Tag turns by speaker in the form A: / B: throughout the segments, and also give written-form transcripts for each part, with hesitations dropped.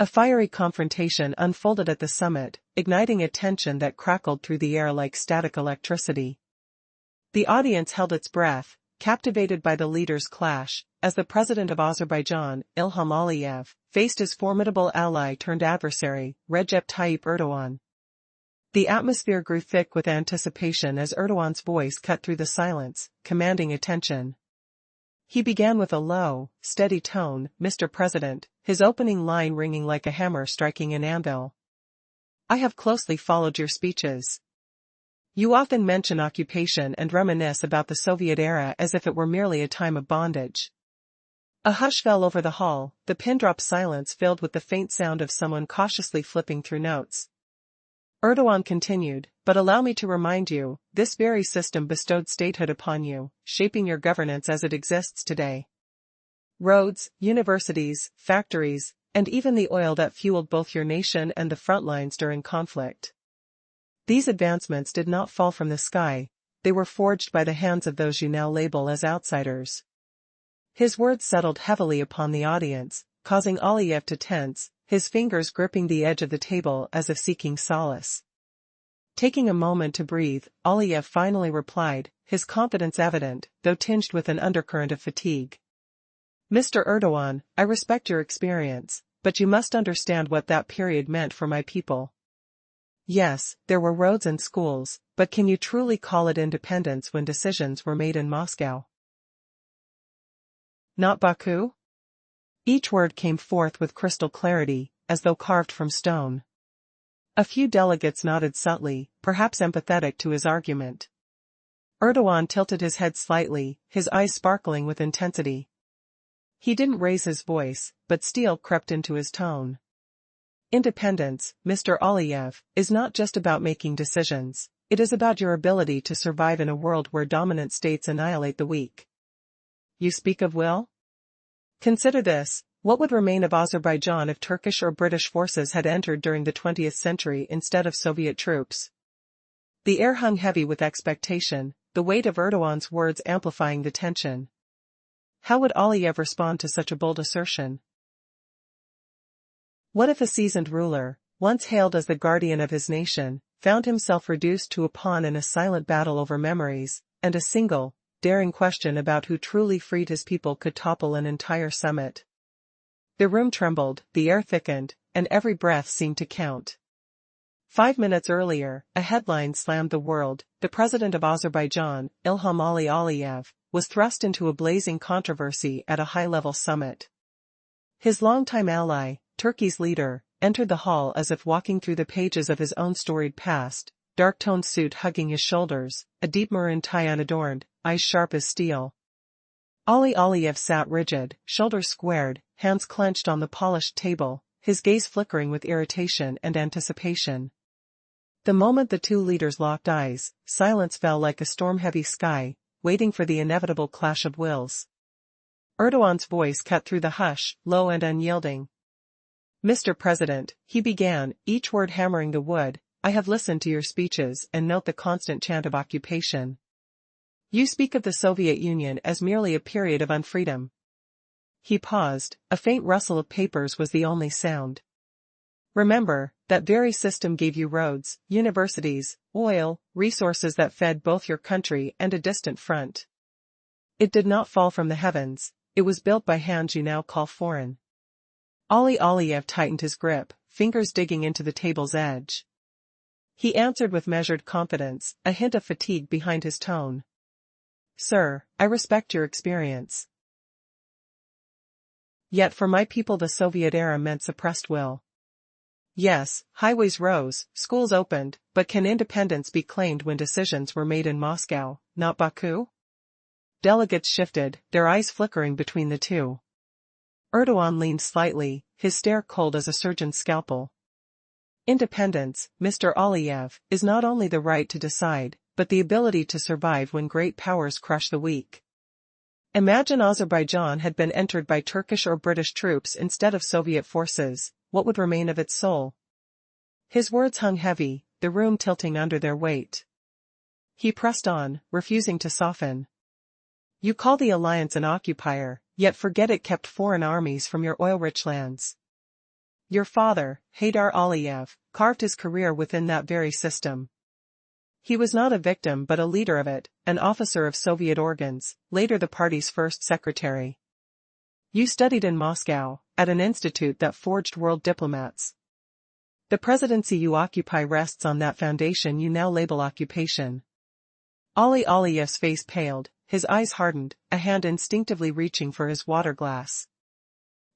A: A fiery confrontation unfolded at the summit, igniting a tension that crackled through the air like static electricity. The audience held its breath, captivated by the leaders' clash, as the president of Azerbaijan, Ilham Aliyev, faced his formidable ally turned adversary, Recep Tayyip Erdogan. The atmosphere grew thick with anticipation as Erdogan's voice cut through the silence, commanding attention. He began with a low, steady tone, "Mr. President," his opening line ringing like a hammer striking an anvil. "I have closely followed your speeches. You often mention occupation and reminisce about the Soviet era as if it were merely a time of bondage." A hush fell over the hall, the pin-drop silence filled with the faint sound of someone cautiously flipping through notes. Erdogan continued, "But allow me to remind you, this very system bestowed statehood upon you, shaping your governance as it exists today. Roads, universities, factories, and even the oil that fueled both your nation and the front lines during conflict. These advancements did not fall from the sky, they were forged by the hands of those you now label as outsiders." His words settled heavily upon the audience, causing Aliyev to tense, his fingers gripping the edge of the table as if seeking solace. Taking a moment to breathe, Aliyev finally replied, his confidence evident, though tinged with an undercurrent of fatigue. "Mr. Erdogan, I respect your experience, but you must understand what that period meant for my people. Yes, there were roads and schools, but can you truly call it independence when decisions were made in Moscow? Not Baku?" Each word came forth with crystal clarity, as though carved from stone. A few delegates nodded subtly, perhaps empathetic to his argument. Erdogan tilted his head slightly, his eyes sparkling with intensity. He didn't raise his voice, but steel crept into his tone. "Independence, Mr. Aliyev, is not just about making decisions, it is about your ability to survive in a world where dominant states annihilate the weak. You speak of will? Consider this, what would remain of Azerbaijan if Turkish or British forces had entered during the 20th century instead of Soviet troops?" The air hung heavy with expectation, the weight of Erdogan's words amplifying the tension. How would Aliyev respond to such a bold assertion? What if a seasoned ruler, once hailed as the guardian of his nation, found himself reduced to a pawn in a silent battle over memories, and a single, daring question about who truly freed his people could topple an entire summit? The room trembled, the air thickened, and every breath seemed to count. 5 minutes earlier, a headline slammed the world: the president of Azerbaijan, Ilham Aliyev, was thrust into a blazing controversy at a high-level summit. His longtime ally, Turkey's leader, entered the hall as if walking through the pages of his own storied past, dark-toned suit hugging his shoulders, a deep maroon tie unadorned, eyes sharp as steel. Aliyev sat rigid, shoulders squared, hands clenched on the polished table, his gaze flickering with irritation and anticipation. The moment the two leaders locked eyes, silence fell like a storm-heavy sky, waiting for the inevitable clash of wills. Erdogan's voice cut through the hush, low and unyielding. "Mr. President," he began, each word hammering the wood, "I have listened to your speeches and note the constant chant of occupation. You speak of the Soviet Union as merely a period of unfreedom." He paused, a faint rustle of papers was the only sound. "Remember, that very system gave you roads, universities, oil, resources that fed both your country and a distant front. It did not fall from the heavens, it was built by hands you now call foreign." Aliyev tightened his grip, fingers digging into the table's edge. He answered with measured confidence, a hint of fatigue behind his tone. "Sir, I respect your experience. Yet for my people the Soviet era meant suppressed will. Yes, highways rose, schools opened, but can independence be claimed when decisions were made in Moscow, not Baku?" Delegates shifted, their eyes flickering between the two. Erdogan leaned slightly, his stare cold as a surgeon's scalpel. "Independence, Mr. Aliyev, is not only the right to decide, but the ability to survive when great powers crush the weak. Imagine Azerbaijan had been entered by Turkish or British troops instead of Soviet forces, what would remain of its soul?" His words hung heavy, the room tilting under their weight. He pressed on, refusing to soften. "You call the alliance an occupier, yet forget it kept foreign armies from your oil-rich lands. Your father, Haydar Aliyev, carved his career within that very system. He was not a victim but a leader of it, an officer of Soviet organs, later the party's first secretary. You studied in Moscow, at an institute that forged world diplomats. The presidency you occupy rests on that foundation you now label occupation. Ali Aliyev's face paled, his eyes hardened, a hand instinctively reaching for his water glass.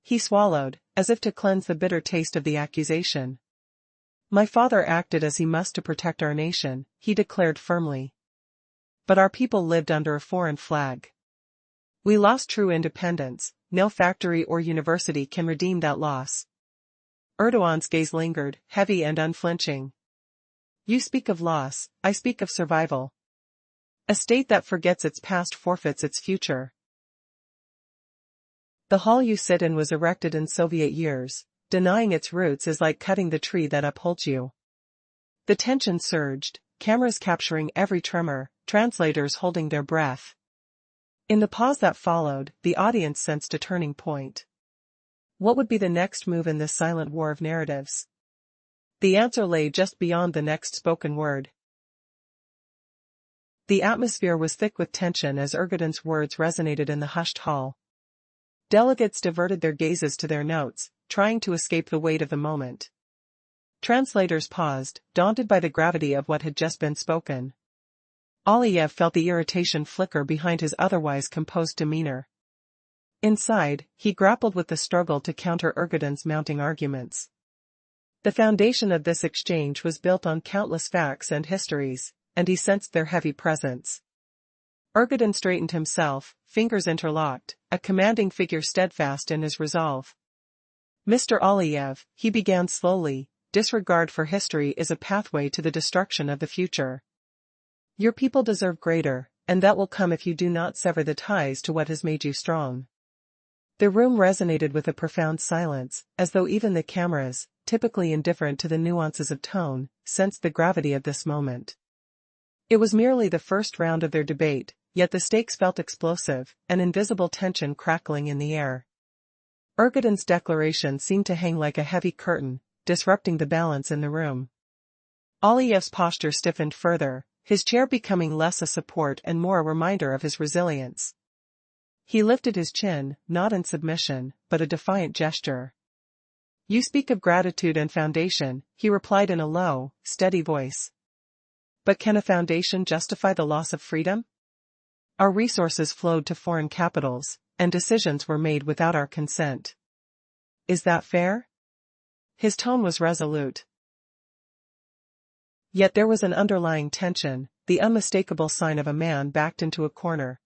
A: He swallowed, as if to cleanse the bitter taste of the accusation. My father acted as he must to protect our nation, he declared firmly. But our people lived under a foreign flag. We lost true independence, no factory or university can redeem that loss. Erdogan's gaze lingered, heavy and unflinching. You speak of loss, I speak of survival. A state that forgets its past forfeits its future. The hall you sit in was erected in Soviet years. Denying its roots is like cutting the tree that upholds you. The tension surged, cameras capturing every tremor, translators holding their breath. In the pause that followed, the audience sensed a turning point. What would be the next move in this silent war of narratives? The answer lay just beyond the next spoken word. The atmosphere was thick with tension as Erguden's words resonated in the hushed hall. Delegates diverted their gazes to their notes, trying to escape the weight of the moment. Translators paused, daunted by the gravity of what had just been spoken. Aliyev felt the irritation flicker behind his otherwise composed demeanor. Inside, he grappled with the struggle to counter Erguden's mounting arguments. The foundation of this exchange was built on countless facts and histories, and he sensed their heavy presence. Erguden straightened himself, fingers interlocked, a commanding figure steadfast in his resolve. Mr. Aliyev, he began slowly, disregard for history is a pathway to the destruction of the future. Your people deserve greater, and that will come if you do not sever the ties to what has made you strong. The room resonated with a profound silence, as though even the cameras, typically indifferent to the nuances of tone, sensed the gravity of this moment. It was merely the first round of their debate, yet the stakes felt explosive, an invisible tension crackling in the air. Erguden's declaration seemed to hang like a heavy curtain, disrupting the balance in the room. Aliyev's posture stiffened further, his chair becoming less a support and more a reminder of his resilience. He lifted his chin, not in submission, but a defiant gesture. You speak of gratitude and foundation, he replied in a low, steady voice. But can a foundation justify the loss of freedom? Our resources flowed to foreign capitals, and decisions were made without our consent. Is that fair? His tone was resolute. Yet there was an underlying tension, the unmistakable sign of a man backed into a corner.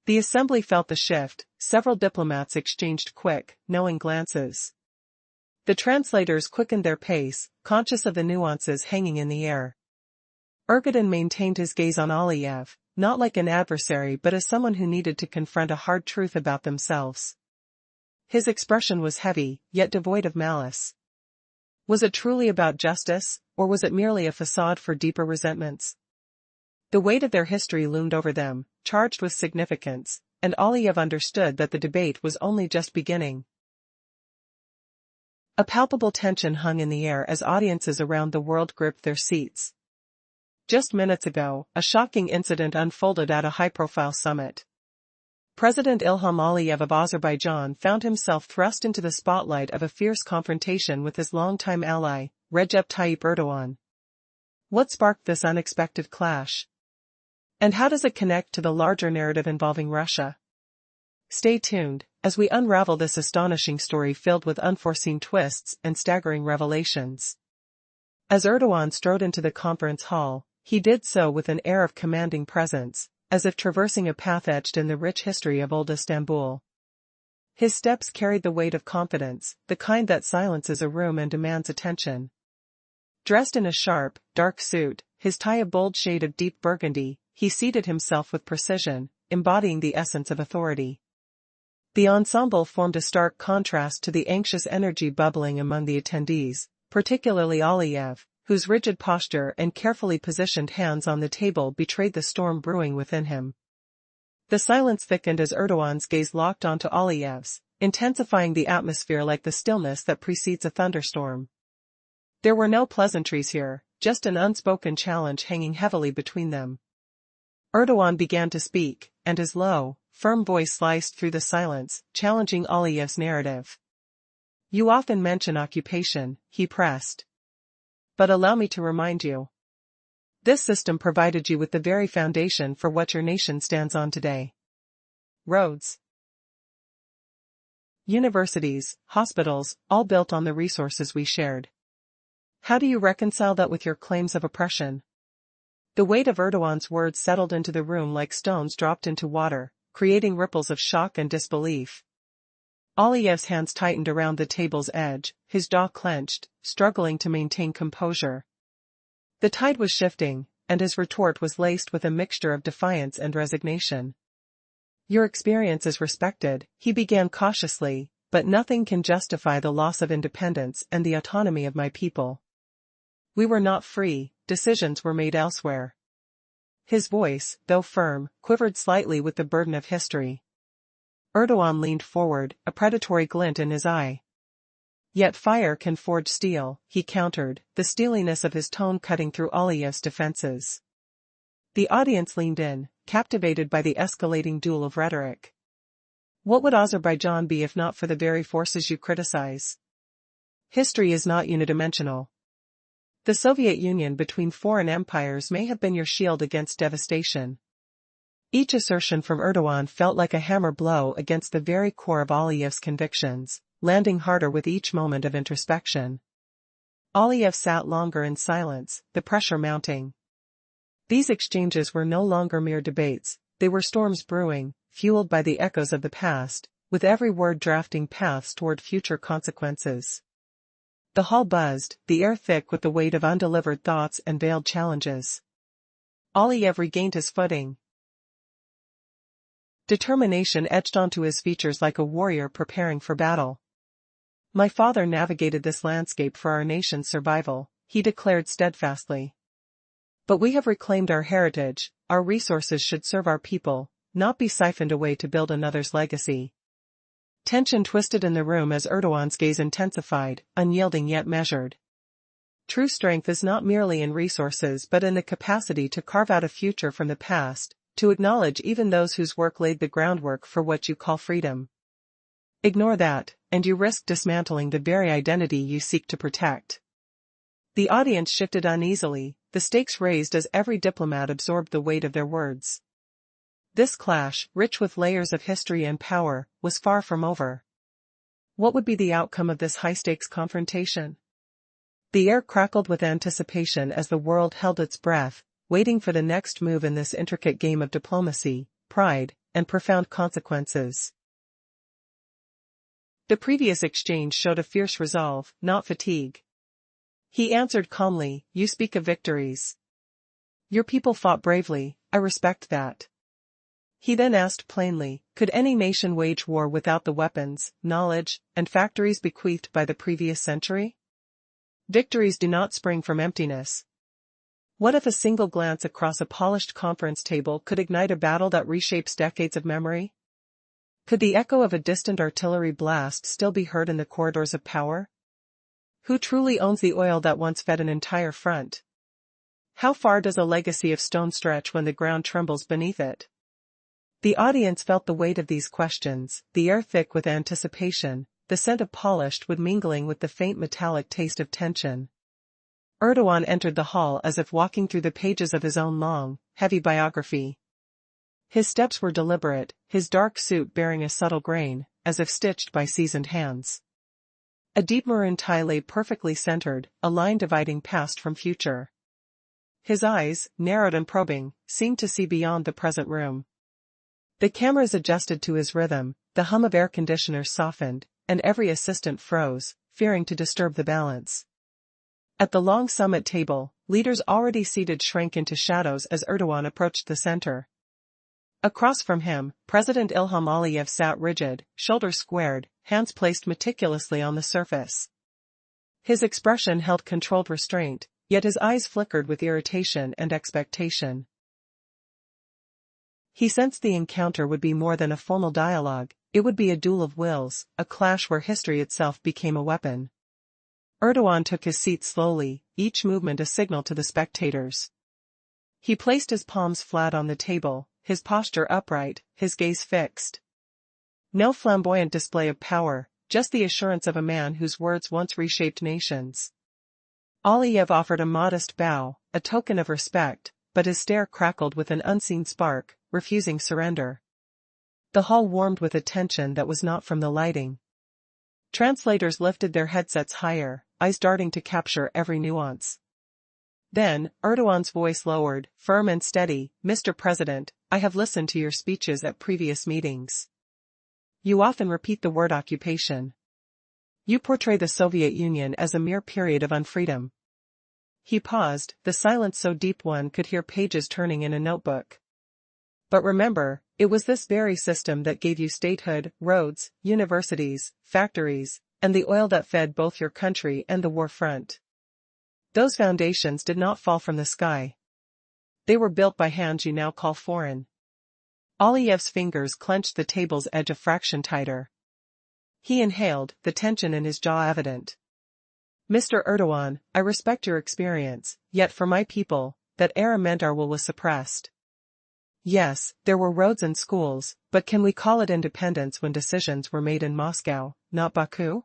A: The assembly felt the shift, several diplomats exchanged quick, knowing glances. The translators quickened their pace, conscious of the nuances hanging in the air. Erguden maintained his gaze on Aliyev, not like an adversary but as someone who needed to confront a hard truth about themselves. His expression was heavy, yet devoid of malice. Was it truly about justice, or was it merely a facade for deeper resentments? The weight of their history loomed over them, charged with significance, and Aliyev understood that the debate was only just beginning. A palpable tension hung in the air as audiences around the world gripped their seats. Just minutes ago, a shocking incident unfolded at a high-profile summit. President Ilham Aliyev of Azerbaijan found himself thrust into the spotlight of a fierce confrontation with his longtime ally, Recep Tayyip Erdogan. What sparked this unexpected clash? And how does it connect to the larger narrative involving Russia? Stay tuned, as we unravel this astonishing story filled with unforeseen twists and staggering revelations. As Erdogan strode into the conference hall, he did so with an air of commanding presence, as if traversing a path etched in the rich history of old Istanbul. His steps carried the weight of confidence, the kind that silences a room and demands attention. Dressed in a sharp, dark suit, his tie a bold shade of deep burgundy, he seated himself with precision, embodying the essence of authority. The ensemble formed a stark contrast to the anxious energy bubbling among the attendees, particularly Aliyev, whose rigid posture and carefully positioned hands on the table betrayed the storm brewing within him. The silence thickened as Erdogan's gaze locked onto Aliyev's, intensifying the atmosphere like the stillness that precedes a thunderstorm. There were no pleasantries here, just an unspoken challenge hanging heavily between them. Erdogan began to speak, and his low, firm voice sliced through the silence, challenging Aliyev's narrative. "You often mention occupation," he pressed. "But allow me to remind you. This system provided you with the very foundation for what your nation stands on today. Roads, universities, hospitals, all built on the resources we shared. How do you reconcile that with your claims of oppression?" The weight of Erdogan's words settled into the room like stones dropped into water, creating ripples of shock and disbelief. Aliyev's hands tightened around the table's edge, his jaw clenched, struggling to maintain composure. The tide was shifting, and his retort was laced with a mixture of defiance and resignation. "Your experience is respected," he began cautiously, "but nothing can justify the loss of independence and the autonomy of my people. We were not free, decisions were made elsewhere." His voice, though firm, quivered slightly with the burden of history. Erdogan leaned forward, a predatory glint in his eye. "Yet fire can forge steel," he countered, the steeliness of his tone cutting through Aliyev's defenses. The audience leaned in, captivated by the escalating duel of rhetoric. "What would Azerbaijan be if not for the very forces you criticize? History is not unidimensional. The Soviet Union between foreign empires may have been your shield against devastation." Each assertion from Erdogan felt like a hammer blow against the very core of Aliyev's convictions, landing harder with each moment of introspection. Aliyev sat longer in silence, the pressure mounting. These exchanges were no longer mere debates, they were storms brewing, fueled by the echoes of the past, with every word drafting paths toward future consequences. The hall buzzed, the air thick with the weight of undelivered thoughts and veiled challenges. Aliyev regained his footing. Determination etched onto his features like a warrior preparing for battle. "My father navigated this landscape for our nation's survival," he declared steadfastly. "But we have reclaimed our heritage, our resources should serve our people, not be siphoned away to build another's legacy." Tension twisted in the room as Erdogan's gaze intensified, unyielding yet measured. True strength is not merely in resources but in the capacity to carve out a future from the past, to acknowledge even those whose work laid the groundwork for what you call freedom. Ignore that, and you risk dismantling the very identity you seek to protect. The audience shifted uneasily, the stakes raised as every diplomat absorbed the weight of their words. This clash, rich with layers of history and power, was far from over. What would be the outcome of this high-stakes confrontation? The air crackled with anticipation as the world held its breath, waiting for the next move in this intricate game of diplomacy, pride, and profound consequences. The previous exchange showed a fierce resolve, not fatigue. He answered calmly, "You speak of victories. Your people fought bravely, I respect that." He then asked plainly, could any nation wage war without the weapons, knowledge, and factories bequeathed by the previous century? Victories do not spring from emptiness. What if a single glance across a polished conference table could ignite a battle that reshapes decades of memory? Could the echo of a distant artillery blast still be heard in the corridors of power? Who truly owns the oil that once fed an entire front? How far does a legacy of stone stretch when the ground trembles beneath it? The audience felt the weight of these questions, the air thick with anticipation, the scent of polished wood mingling with the faint metallic taste of tension. Erdogan entered the hall as if walking through the pages of his own long, heavy biography. His steps were deliberate, his dark suit bearing a subtle grain, as if stitched by seasoned hands. A deep maroon tie lay perfectly centered, a line dividing past from future. His eyes, narrowed and probing, seemed to see beyond the present room. The cameras adjusted to his rhythm, the hum of air conditioners softened, and every assistant froze, fearing to disturb the balance. At the long summit table, leaders already seated shrank into shadows as Erdogan approached the center. Across from him, President Ilham Aliyev sat rigid, shoulders squared, hands placed meticulously on the surface. His expression held controlled restraint, yet his eyes flickered with irritation and expectation. He sensed the encounter would be more than a formal dialogue, it would be a duel of wills, a clash where history itself became a weapon. Erdogan took his seat slowly, each movement a signal to the spectators. He placed his palms flat on the table, his posture upright, his gaze fixed. No flamboyant display of power, just the assurance of a man whose words once reshaped nations. Aliyev offered a modest bow, a token of respect, but his stare crackled with an unseen spark, refusing surrender. The hall warmed with a tension that was not from the lighting. Translators lifted their headsets higher, eyes darting to capture every nuance. Then, Erdogan's voice lowered, firm and steady, "Mr. President, I have listened to your speeches at previous meetings. You often repeat the word occupation. You portray the Soviet Union as a mere period of unfreedom." He paused, the silence so deep one could hear pages turning in a notebook. "But remember, it was this very system that gave you statehood, roads, universities, factories, and the oil that fed both your country and the war front. Those foundations did not fall from the sky. They were built by hands you now call foreign." Aliyev's fingers clenched the table's edge a fraction tighter. He inhaled, the tension in his jaw evident. "Mr. Erdogan, I respect your experience, yet for my people, that era meant our will was suppressed. Yes, there were roads and schools, but can we call it independence when decisions were made in Moscow, not Baku?"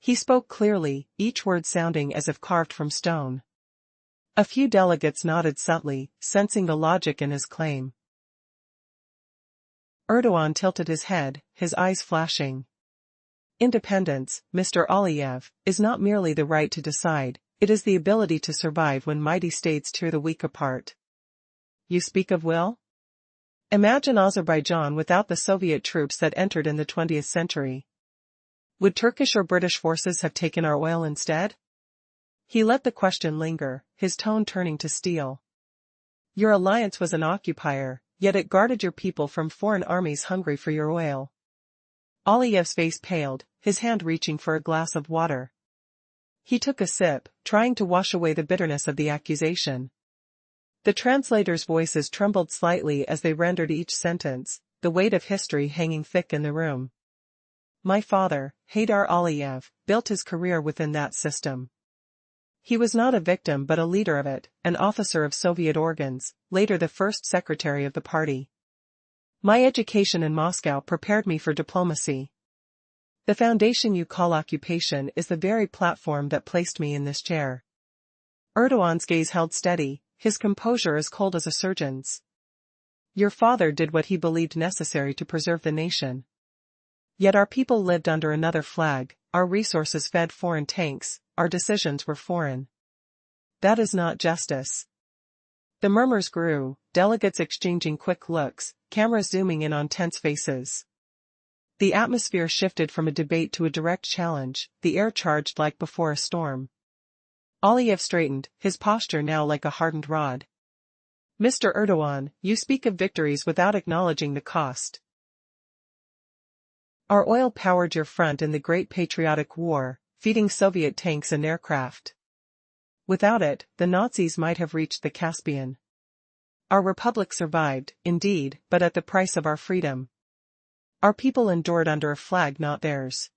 A: He spoke clearly, each word sounding as if carved from stone. A few delegates nodded subtly, sensing the logic in his claim. Erdogan tilted his head, his eyes flashing. "Independence, Mr. Aliyev, is not merely the right to decide, it is the ability to survive when mighty states tear the weak apart. You speak of will? Imagine Azerbaijan without the Soviet troops that entered in the 20th century. Would Turkish or British forces have taken our oil instead?" He let the question linger, his tone turning to steel. "Your alliance was an occupier, yet it guarded your people from foreign armies hungry for your oil." Aliyev's face paled, his hand reaching for a glass of water. He took a sip, trying to wash away the bitterness of the accusation. The translators' voices trembled slightly as they rendered each sentence, the weight of history hanging thick in the room. "My father, Haydar Aliyev, built his career within that system. He was not a victim but a leader of it, an officer of Soviet organs, later the first secretary of the party. My education in Moscow prepared me for diplomacy. The foundation you call occupation is the very platform that placed me in this chair." Erdogan's gaze held steady, his composure as cold as a surgeon's. "Your father did what he believed necessary to preserve the nation. Yet our people lived under another flag, our resources fed foreign tanks, our decisions were foreign. That is not justice." The murmurs grew, delegates exchanging quick looks, cameras zooming in on tense faces. The atmosphere shifted from a debate to a direct challenge, the air charged like before a storm. Aliyev straightened, his posture now like a hardened rod. "Mr. Erdogan, you speak of victories without acknowledging the cost. Our oil powered your front in the Great Patriotic War, feeding Soviet tanks and aircraft. Without it, the Nazis might have reached the Caspian. Our republic survived, indeed, but at the price of our freedom. Our people endured under a flag not theirs."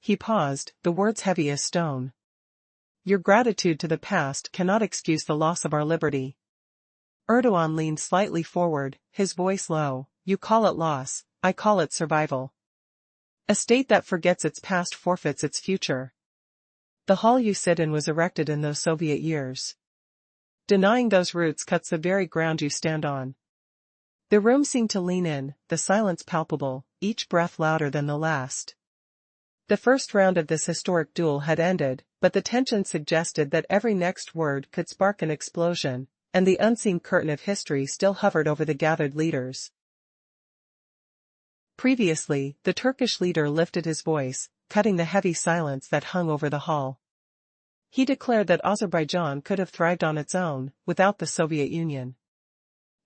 A: He paused, the words heavy as stone. "Your gratitude to the past cannot excuse the loss of our liberty." Erdogan leaned slightly forward, his voice low. "You call it loss, I call it survival. A state that forgets its past forfeits its future. The hall you sit in was erected in those Soviet years. Denying those roots cuts the very ground you stand on." The room seemed to lean in, the silence palpable, each breath louder than the last. The first round of this historic duel had ended, but the tension suggested that every next word could spark an explosion, and the unseen curtain of history still hovered over the gathered leaders. Previously, the Turkish leader lifted his voice, cutting the heavy silence that hung over the hall. He declared that Azerbaijan could have thrived on its own, without the Soviet Union.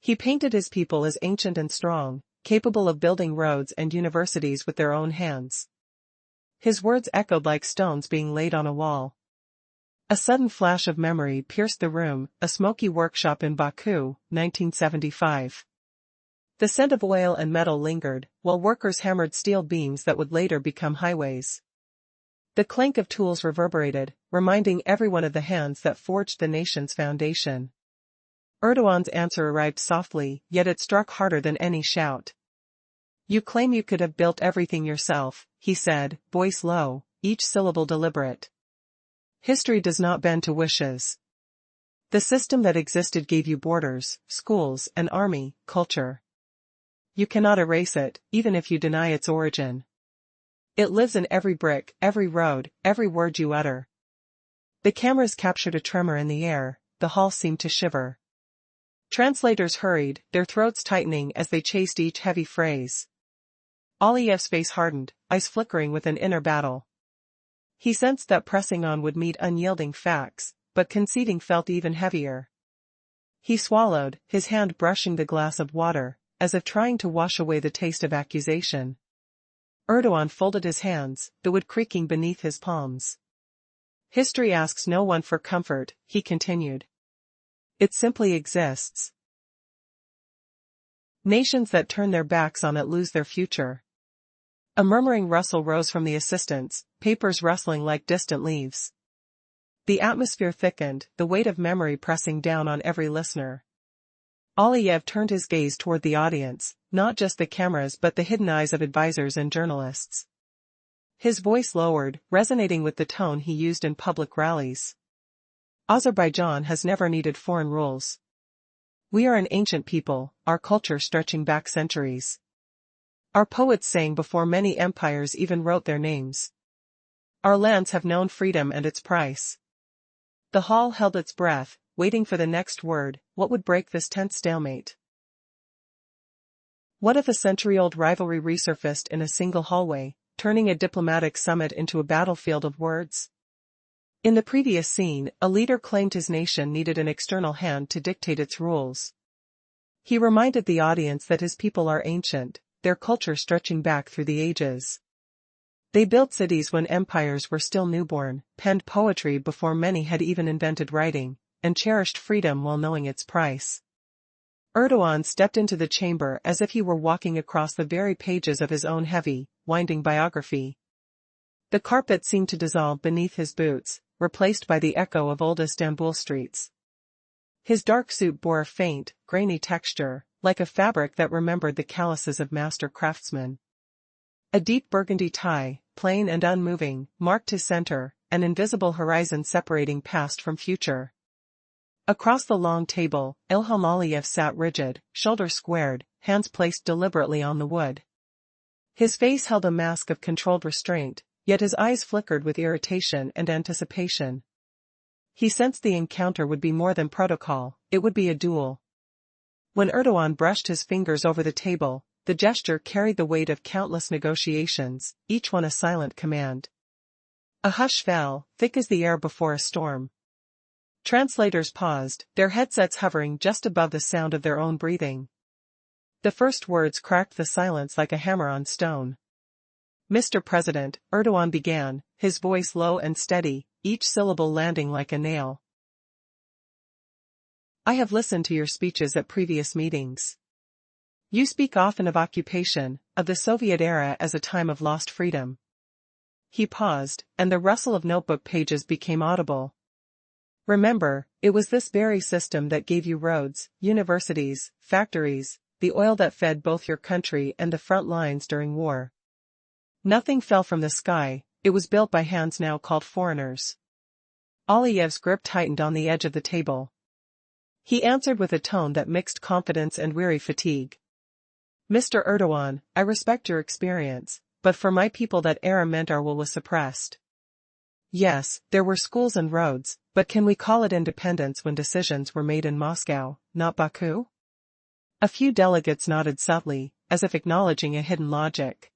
A: He painted his people as ancient and strong, capable of building roads and universities with their own hands. His words echoed like stones being laid on a wall. A sudden flash of memory pierced the room, a smoky workshop in Baku, 1975. The scent of oil and metal lingered, while workers hammered steel beams that would later become highways. The clank of tools reverberated, reminding everyone of the hands that forged the nation's foundation. Erdogan's answer arrived softly, yet it struck harder than any shout. "You claim you could have built everything yourself," he said, voice low, each syllable deliberate. "History does not bend to wishes. The system that existed gave you borders, schools, an army, culture. You cannot erase it, even if you deny its origin. It lives in every brick, every road, every word you utter." The cameras captured a tremor in the air, the hall seemed to shiver. Translators hurried, their throats tightening as they chased each heavy phrase. Aliyev's face hardened, eyes flickering with an inner battle. He sensed that pressing on would meet unyielding facts, but conceding felt even heavier. He swallowed, his hand brushing the glass of water, as if trying to wash away the taste of accusation. Erdogan folded his hands, the wood creaking beneath his palms. "History asks no one for comfort," he continued. "It simply exists. Nations that turn their backs on it lose their future." A murmuring rustle rose from the assistants, papers rustling like distant leaves. The atmosphere thickened, the weight of memory pressing down on every listener. Aliyev turned his gaze toward the audience, not just the cameras but the hidden eyes of advisors and journalists. His voice lowered, resonating with the tone he used in public rallies. "Azerbaijan has never needed foreign rules. We are an ancient people, our culture stretching back centuries. Our poets sang before many empires even wrote their names. Our lands have known freedom and its price." The hall held its breath, waiting for the next word. What would break this tense stalemate? What if a century-old rivalry resurfaced in a single hallway, turning a diplomatic summit into a battlefield of words? In the previous scene, a leader claimed his nation needed an external hand to dictate its rules. He reminded the audience that his people are ancient, their culture stretching back through the ages. They built cities when empires were still newborn, penned poetry before many had even invented writing, and cherished freedom while knowing its price. Erdogan stepped into the chamber as if he were walking across the very pages of his own heavy, winding biography. The carpet seemed to dissolve beneath his boots, replaced by the echo of old Istanbul streets. His dark suit bore a faint, grainy texture, like a fabric that remembered the calluses of master craftsmen. A deep burgundy tie, plain and unmoving, marked his center, an invisible horizon separating past from future. Across the long table, Ilham Aliyev sat rigid, shoulders squared, hands placed deliberately on the wood. His face held a mask of controlled restraint, yet his eyes flickered with irritation and anticipation. He sensed the encounter would be more than protocol, it would be a duel. When Erdogan brushed his fingers over the table, the gesture carried the weight of countless negotiations, each one a silent command. A hush fell, thick as the air before a storm. Translators paused, their headsets hovering just above the sound of their own breathing. The first words cracked the silence like a hammer on stone. "Mr. President," Erdogan began, his voice low and steady, each syllable landing like a nail. "I have listened to your speeches at previous meetings. You speak often of occupation, of the Soviet era as a time of lost freedom." He paused, and the rustle of notebook pages became audible. "Remember, it was this very system that gave you roads, universities, factories, the oil that fed both your country and the front lines during war. Nothing fell from the sky, it was built by hands now called foreigners." Aliyev's grip tightened on the edge of the table. He answered with a tone that mixed confidence and weary fatigue. "Mr. Erdogan, I respect your experience, but for my people that era meant our will was suppressed. Yes, there were schools and roads, but can we call it independence when decisions were made in Moscow, not Baku?" A few delegates nodded subtly, as if acknowledging a hidden logic.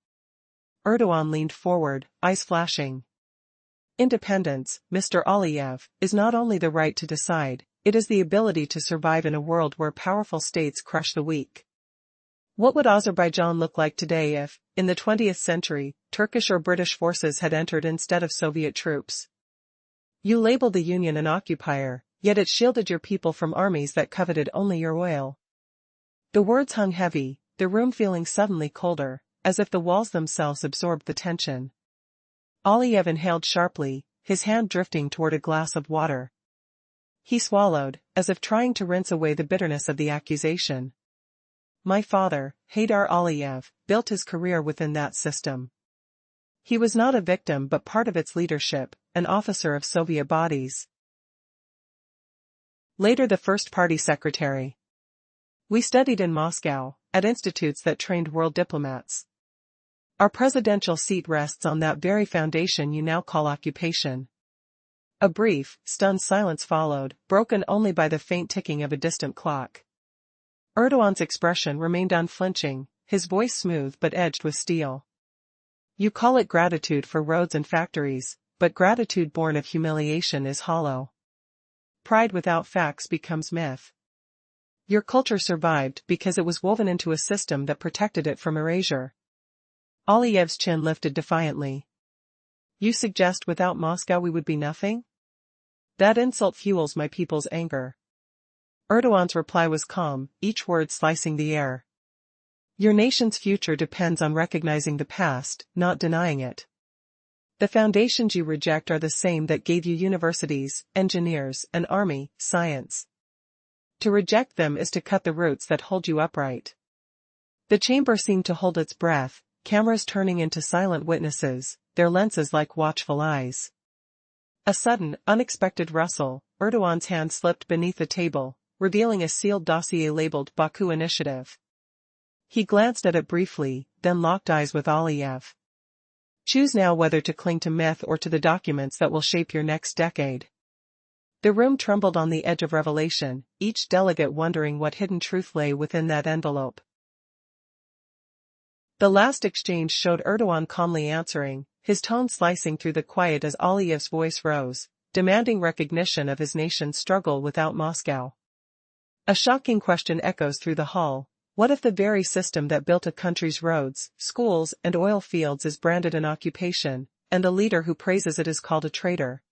A: Erdogan leaned forward, eyes flashing. "Independence, Mr. Aliyev, is not only the right to decide, it is the ability to survive in a world where powerful states crush the weak. What would Azerbaijan look like today if, in the 20th century, Turkish or British forces had entered instead of Soviet troops? You labeled the Union an occupier, yet it shielded your people from armies that coveted only your oil." The words hung heavy, the room feeling suddenly colder, as if the walls themselves absorbed the tension. Aliev inhaled sharply, his hand drifting toward a glass of water. He swallowed, as if trying to rinse away the bitterness of the accusation. My father, Haydar Aliyev, built his career within that system. He was not a victim but part of its leadership, an officer of Soviet bodies. Later the first party secretary. We studied in Moscow, at institutes that trained world diplomats. Our presidential seat rests on that very foundation you now call occupation. A brief, stunned silence followed, broken only by the faint ticking of a distant clock. Erdogan's expression remained unflinching, his voice smooth but edged with steel. You call it gratitude for roads and factories, but gratitude born of humiliation is hollow. Pride without facts becomes myth. Your culture survived because it was woven into a system that protected it from erasure. Aliyev's chin lifted defiantly. You suggest without Moscow we would be nothing? That insult fuels my people's anger. Erdogan's reply was calm, each word slicing the air. Your nation's future depends on recognizing the past, not denying it. The foundations you reject are the same that gave you universities, engineers, an army, science. To reject them is to cut the roots that hold you upright. The chamber seemed to hold its breath, cameras turning into silent witnesses, their lenses like watchful eyes. A sudden, unexpected rustle, Erdogan's hand slipped beneath the table, revealing a sealed dossier labeled Baku Initiative. He glanced at it briefly, then locked eyes with Aliyev. Choose now whether to cling to myth or to the documents that will shape your next decade. The room trembled on the edge of revelation, each delegate wondering what hidden truth lay within that envelope. The last exchange showed Erdogan calmly answering, his tone slicing through the quiet as Aliyev's voice rose, demanding recognition of his nation's struggle without Moscow. A shocking question echoes through the hall. What if the very system that built a country's roads, schools, and oil fields is branded an occupation, and a leader who praises it is called a traitor?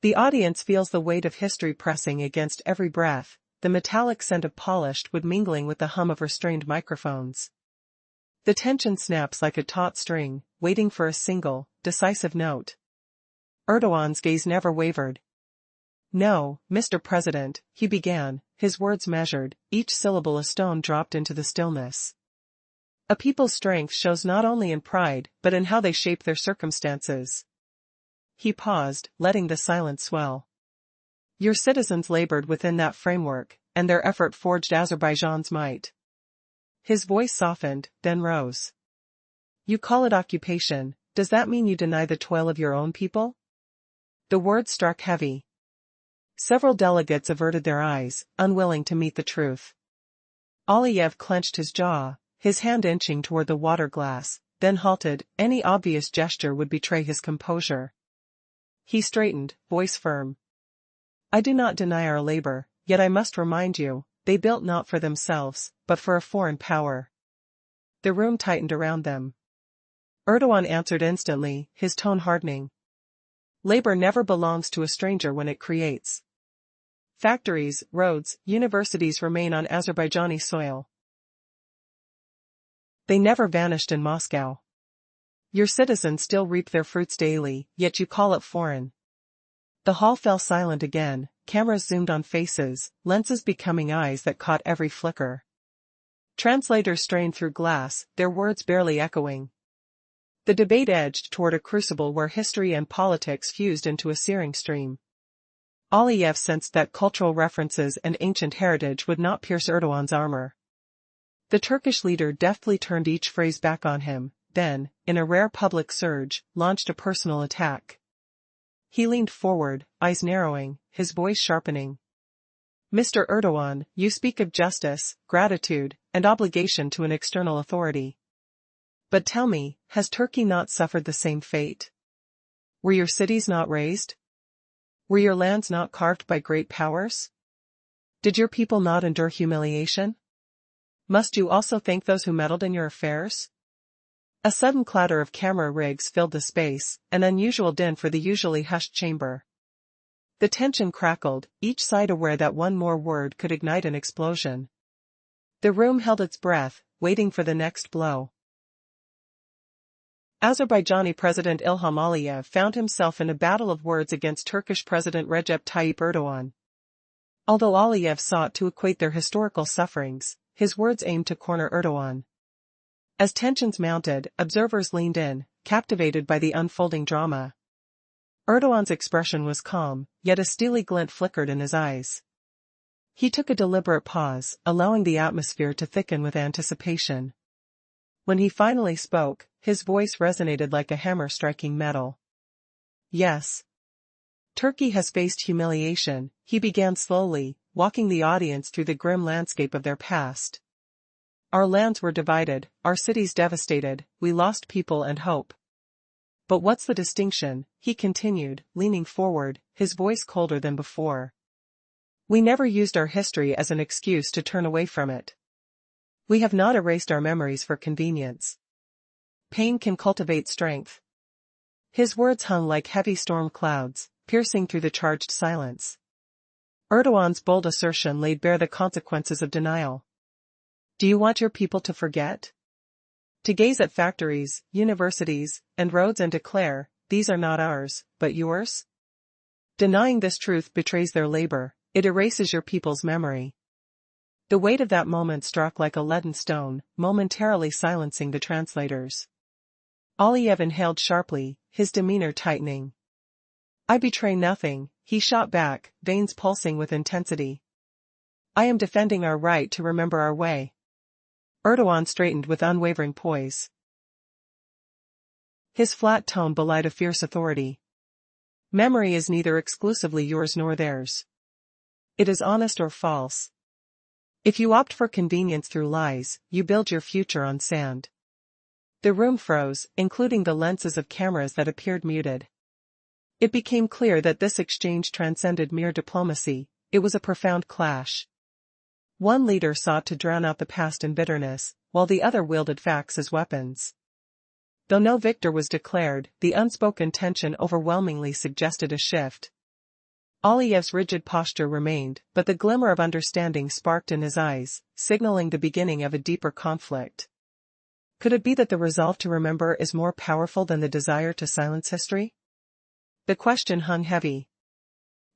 A: The audience feels the weight of history pressing against every breath, the metallic scent of polished wood mingling with the hum of restrained microphones. The tension snaps like a taut string, waiting for a single, decisive note. Erdogan's gaze never wavered. No, Mr. President, he began, his words measured, each syllable a stone dropped into the stillness. A people's strength shows not only in pride, but in how they shape their circumstances. He paused, letting the silence swell. Your citizens labored within that framework, and their effort forged Azerbaijan's might. His voice softened, then rose. You call it occupation, does that mean you deny the toil of your own people? The words struck heavy. Several delegates averted their eyes, unwilling to meet the truth. Aliyev clenched his jaw, his hand inching toward the water glass, then halted. Any obvious gesture would betray his composure. He straightened, voice firm. I do not deny our labor, yet I must remind you, they built not for themselves, but for a foreign power. The room tightened around them. Erdogan answered instantly, his tone hardening. Labor never belongs to a stranger when it creates. Factories, roads, universities remain on Azerbaijani soil. They never vanished in Moscow. Your citizens still reap their fruits daily, yet you call it foreign. The hall fell silent again, cameras zoomed on faces, lenses becoming eyes that caught every flicker. Translators strained through glass, their words barely echoing. The debate edged toward a crucible where history and politics fused into a searing stream. Aliyev sensed that cultural references and ancient heritage would not pierce Erdogan's armor. The Turkish leader deftly turned each phrase back on him, then, in a rare public surge, launched a personal attack. He leaned forward, eyes narrowing, his voice sharpening. Mr. Erdogan, you speak of justice, gratitude, and obligation to an external authority. But tell me, has Turkey not suffered the same fate? Were your cities not razed? Were your lands not carved by great powers? Did your people not endure humiliation? Must you also thank those who meddled in your affairs? A sudden clatter of camera rigs filled the space, an unusual din for the usually hushed chamber. The tension crackled, each side aware that one more word could ignite an explosion. The room held its breath, waiting for the next blow. Azerbaijani President Ilham Aliyev found himself in a battle of words against Turkish President Recep Tayyip Erdogan. Although Aliyev sought to equate their historical sufferings, his words aimed to corner Erdogan. As tensions mounted, observers leaned in, captivated by the unfolding drama. Erdogan's expression was calm, yet a steely glint flickered in his eyes. He took a deliberate pause, allowing the atmosphere to thicken with anticipation. When he finally spoke, his voice resonated like a hammer striking metal. Yes. Turkey has faced humiliation, he began slowly, walking the audience through the grim landscape of their past. Our lands were divided, our cities devastated, we lost people and hope. But what's the distinction, he continued, leaning forward, his voice colder than before. We never used our history as an excuse to turn away from it. We have not erased our memories for convenience. Pain can cultivate strength. His words hung like heavy storm clouds, piercing through the charged silence. Erdogan's bold assertion laid bare the consequences of denial. Do you want your people to forget? To gaze at factories, universities, and roads and declare, these are not ours, but yours? Denying this truth betrays their labor, it erases your people's memory. The weight of that moment struck like a leaden stone, momentarily silencing the translators. Aliyev inhaled sharply, his demeanor tightening. I betray nothing, he shot back, veins pulsing with intensity. I am defending our right to remember our way. Erdogan straightened with unwavering poise. His flat tone belied a fierce authority. Memory is neither exclusively yours nor theirs. It is honest or false. If you opt for convenience through lies, you build your future on sand. The room froze, including the lenses of cameras that appeared muted. It became clear that this exchange transcended mere diplomacy, it was a profound clash. One leader sought to drown out the past in bitterness, while the other wielded facts as weapons. Though no victor was declared, the unspoken tension overwhelmingly suggested a shift. Aliyev's rigid posture remained, but the glimmer of understanding sparked in his eyes, signaling the beginning of a deeper conflict. Could it be that the resolve to remember is more powerful than the desire to silence history? The question hung heavy.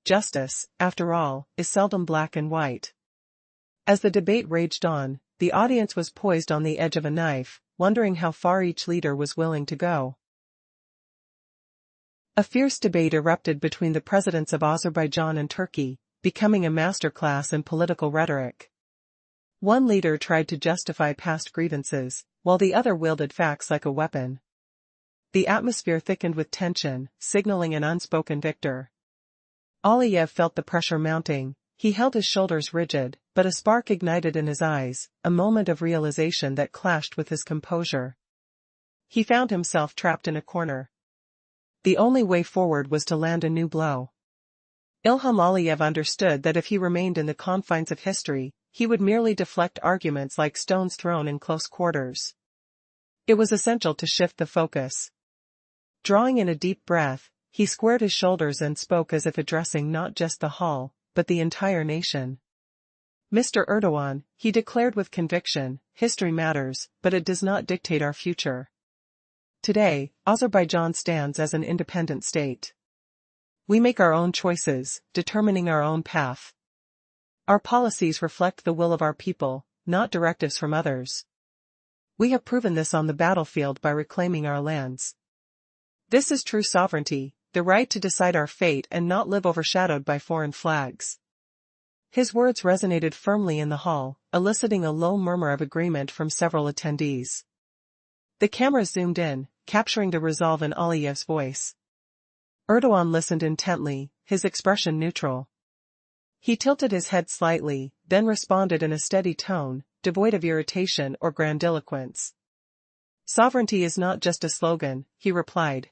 A: Justice, after all, is seldom black and white. As the debate raged on, the audience was poised on the edge of a knife, wondering how far each leader was willing to go. A fierce debate erupted between the presidents of Azerbaijan and Turkey, becoming a masterclass in political rhetoric. One leader tried to justify past grievances, while the other wielded facts like a weapon. The atmosphere thickened with tension, signaling an unspoken victor. Aliyev felt the pressure mounting, he held his shoulders rigid, but a spark ignited in his eyes, a moment of realization that clashed with his composure. He found himself trapped in a corner. The only way forward was to land a new blow. Ilham Aliyev understood that if he remained in the confines of history, he would merely deflect arguments like stones thrown in close quarters. It was essential to shift the focus. Drawing in a deep breath, he squared his shoulders and spoke as if addressing not just the hall, but the entire nation. Mr. Erdogan, he declared with conviction, history matters, but it does not dictate our future. Today, Azerbaijan stands as an independent state. We make our own choices, determining our own path. Our policies reflect the will of our people, not directives from others. We have proven this on the battlefield by reclaiming our lands. This is true sovereignty, the right to decide our fate and not live overshadowed by foreign flags. His words resonated firmly in the hall, eliciting a low murmur of agreement from several attendees. The cameras zoomed in, capturing the resolve in Aliyev's voice. Erdogan listened intently, his expression neutral. He tilted his head slightly, then responded in a steady tone, devoid of irritation or grandiloquence. Sovereignty is not just a slogan, he replied,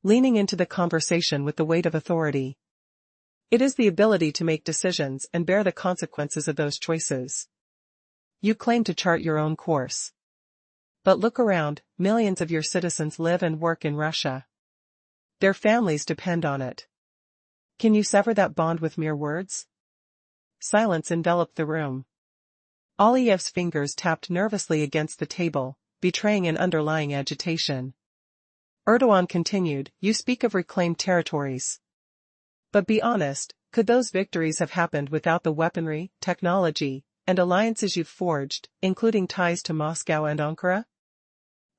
A: leaning into the conversation with the weight of authority. It is the ability to make decisions and bear the consequences of those choices. You claim to chart your own course. But look around, millions of your citizens live and work in Russia. Their families depend on it. Can you sever that bond with mere words? Silence enveloped the room. Aliyev's fingers tapped nervously against the table, betraying an underlying agitation. Erdogan continued, "You speak of reclaimed territories. But be honest, could those victories have happened without the weaponry, technology, and alliances you've forged, including ties to Moscow and Ankara?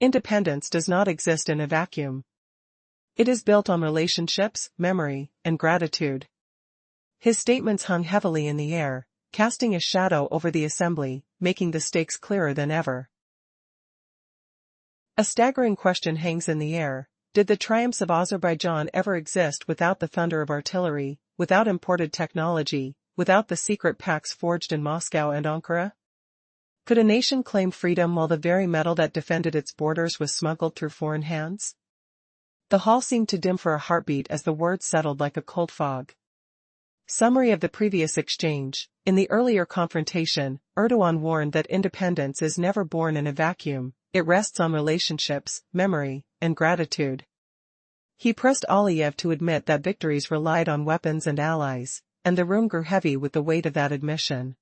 A: Independence does not exist in a vacuum. It is built on relationships, memory, and gratitude." His statements hung heavily in the air, casting a shadow over the assembly, making the stakes clearer than ever. A staggering question hangs in the air: did the triumphs of Azerbaijan ever exist without the thunder of artillery, without imported technology, without the secret pacts forged in Moscow and Ankara? Could a nation claim freedom while the very metal that defended its borders was smuggled through foreign hands? The hall seemed to dim for a heartbeat as the words settled like a cold fog. Summary of the previous exchange. In the earlier confrontation, Erdogan warned that independence is never born in a vacuum. It rests on relationships, memory, and gratitude. He pressed Aliyev to admit that victories relied on weapons and allies, and the room grew heavy with the weight of that admission.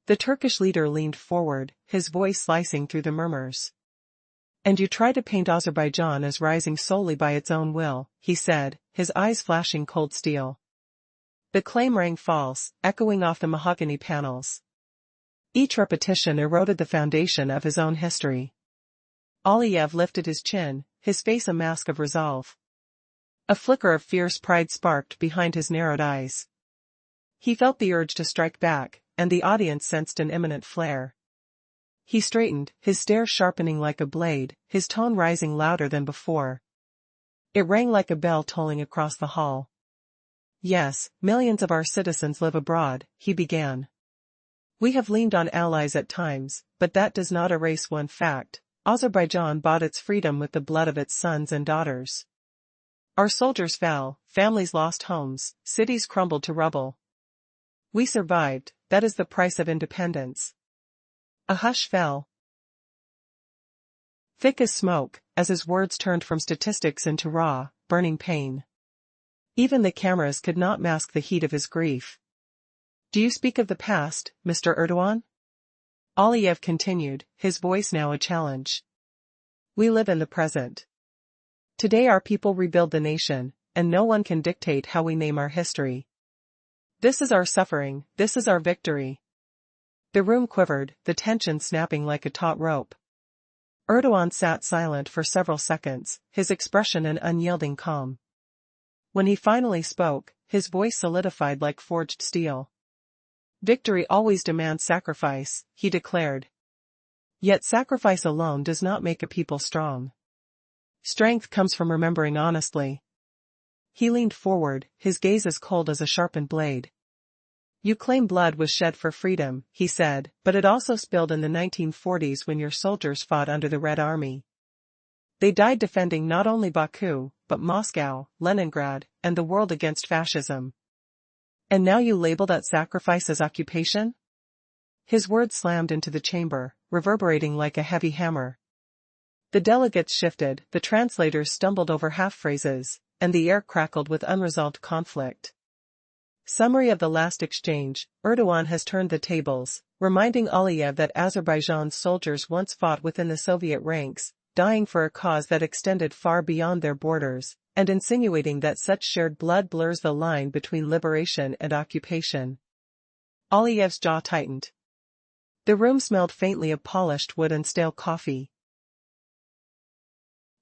A: The Turkish leader leaned forward, his voice slicing through the murmurs. "And you try to paint Azerbaijan as rising solely by its own will," he said, his eyes flashing cold steel. The claim rang false, echoing off the mahogany panels. Each repetition eroded the foundation of his own history. Aliyev lifted his chin, his face a mask of resolve. A flicker of fierce pride sparked behind his narrowed eyes. He felt the urge to strike back, and the audience sensed an imminent flare. He straightened, his stare sharpening like a blade, his tone rising louder than before. It rang like a bell tolling across the hall. "Yes, millions of our citizens live abroad," he began. "We have leaned on allies at times, but that does not erase one fact: Azerbaijan bought its freedom with the blood of its sons and daughters. Our soldiers fell, families lost homes, cities crumbled to rubble. We survived. That is the price of independence." A hush fell, thick as smoke, as his words turned from statistics into raw, burning pain. Even the cameras could not mask the heat of his grief. "Do you speak of the past, Mr. Erdogan?" Aliyev continued, his voice now a challenge. "We live in the present. Today our people rebuild the nation, and no one can dictate how we name our history. This is our suffering, this is our victory." The room quivered, the tension snapping like a taut rope. Erdogan sat silent for several seconds, his expression an unyielding calm. When he finally spoke, his voice solidified like forged steel. "Victory always demands sacrifice," he declared. "Yet sacrifice alone does not make a people strong. Strength comes from remembering honestly." He leaned forward, his gaze as cold as a sharpened blade. "You claim blood was shed for freedom," he said, "but it also spilled in the 1940s when your soldiers fought under the Red Army. They died defending not only Baku, but Moscow, Leningrad, and the world against fascism. And now you label that sacrifice as occupation?" His words slammed into the chamber, reverberating like a heavy hammer. The delegates shifted, the translators stumbled over half-phrases, and the air crackled with unresolved conflict. Summary of the last exchange. Erdogan has turned the tables, reminding Aliyev that Azerbaijan's soldiers once fought within the Soviet ranks, dying for a cause that extended far beyond their borders, and insinuating that such shared blood blurs the line between liberation and occupation. Aliyev's jaw tightened. The room smelled faintly of polished wood and stale coffee.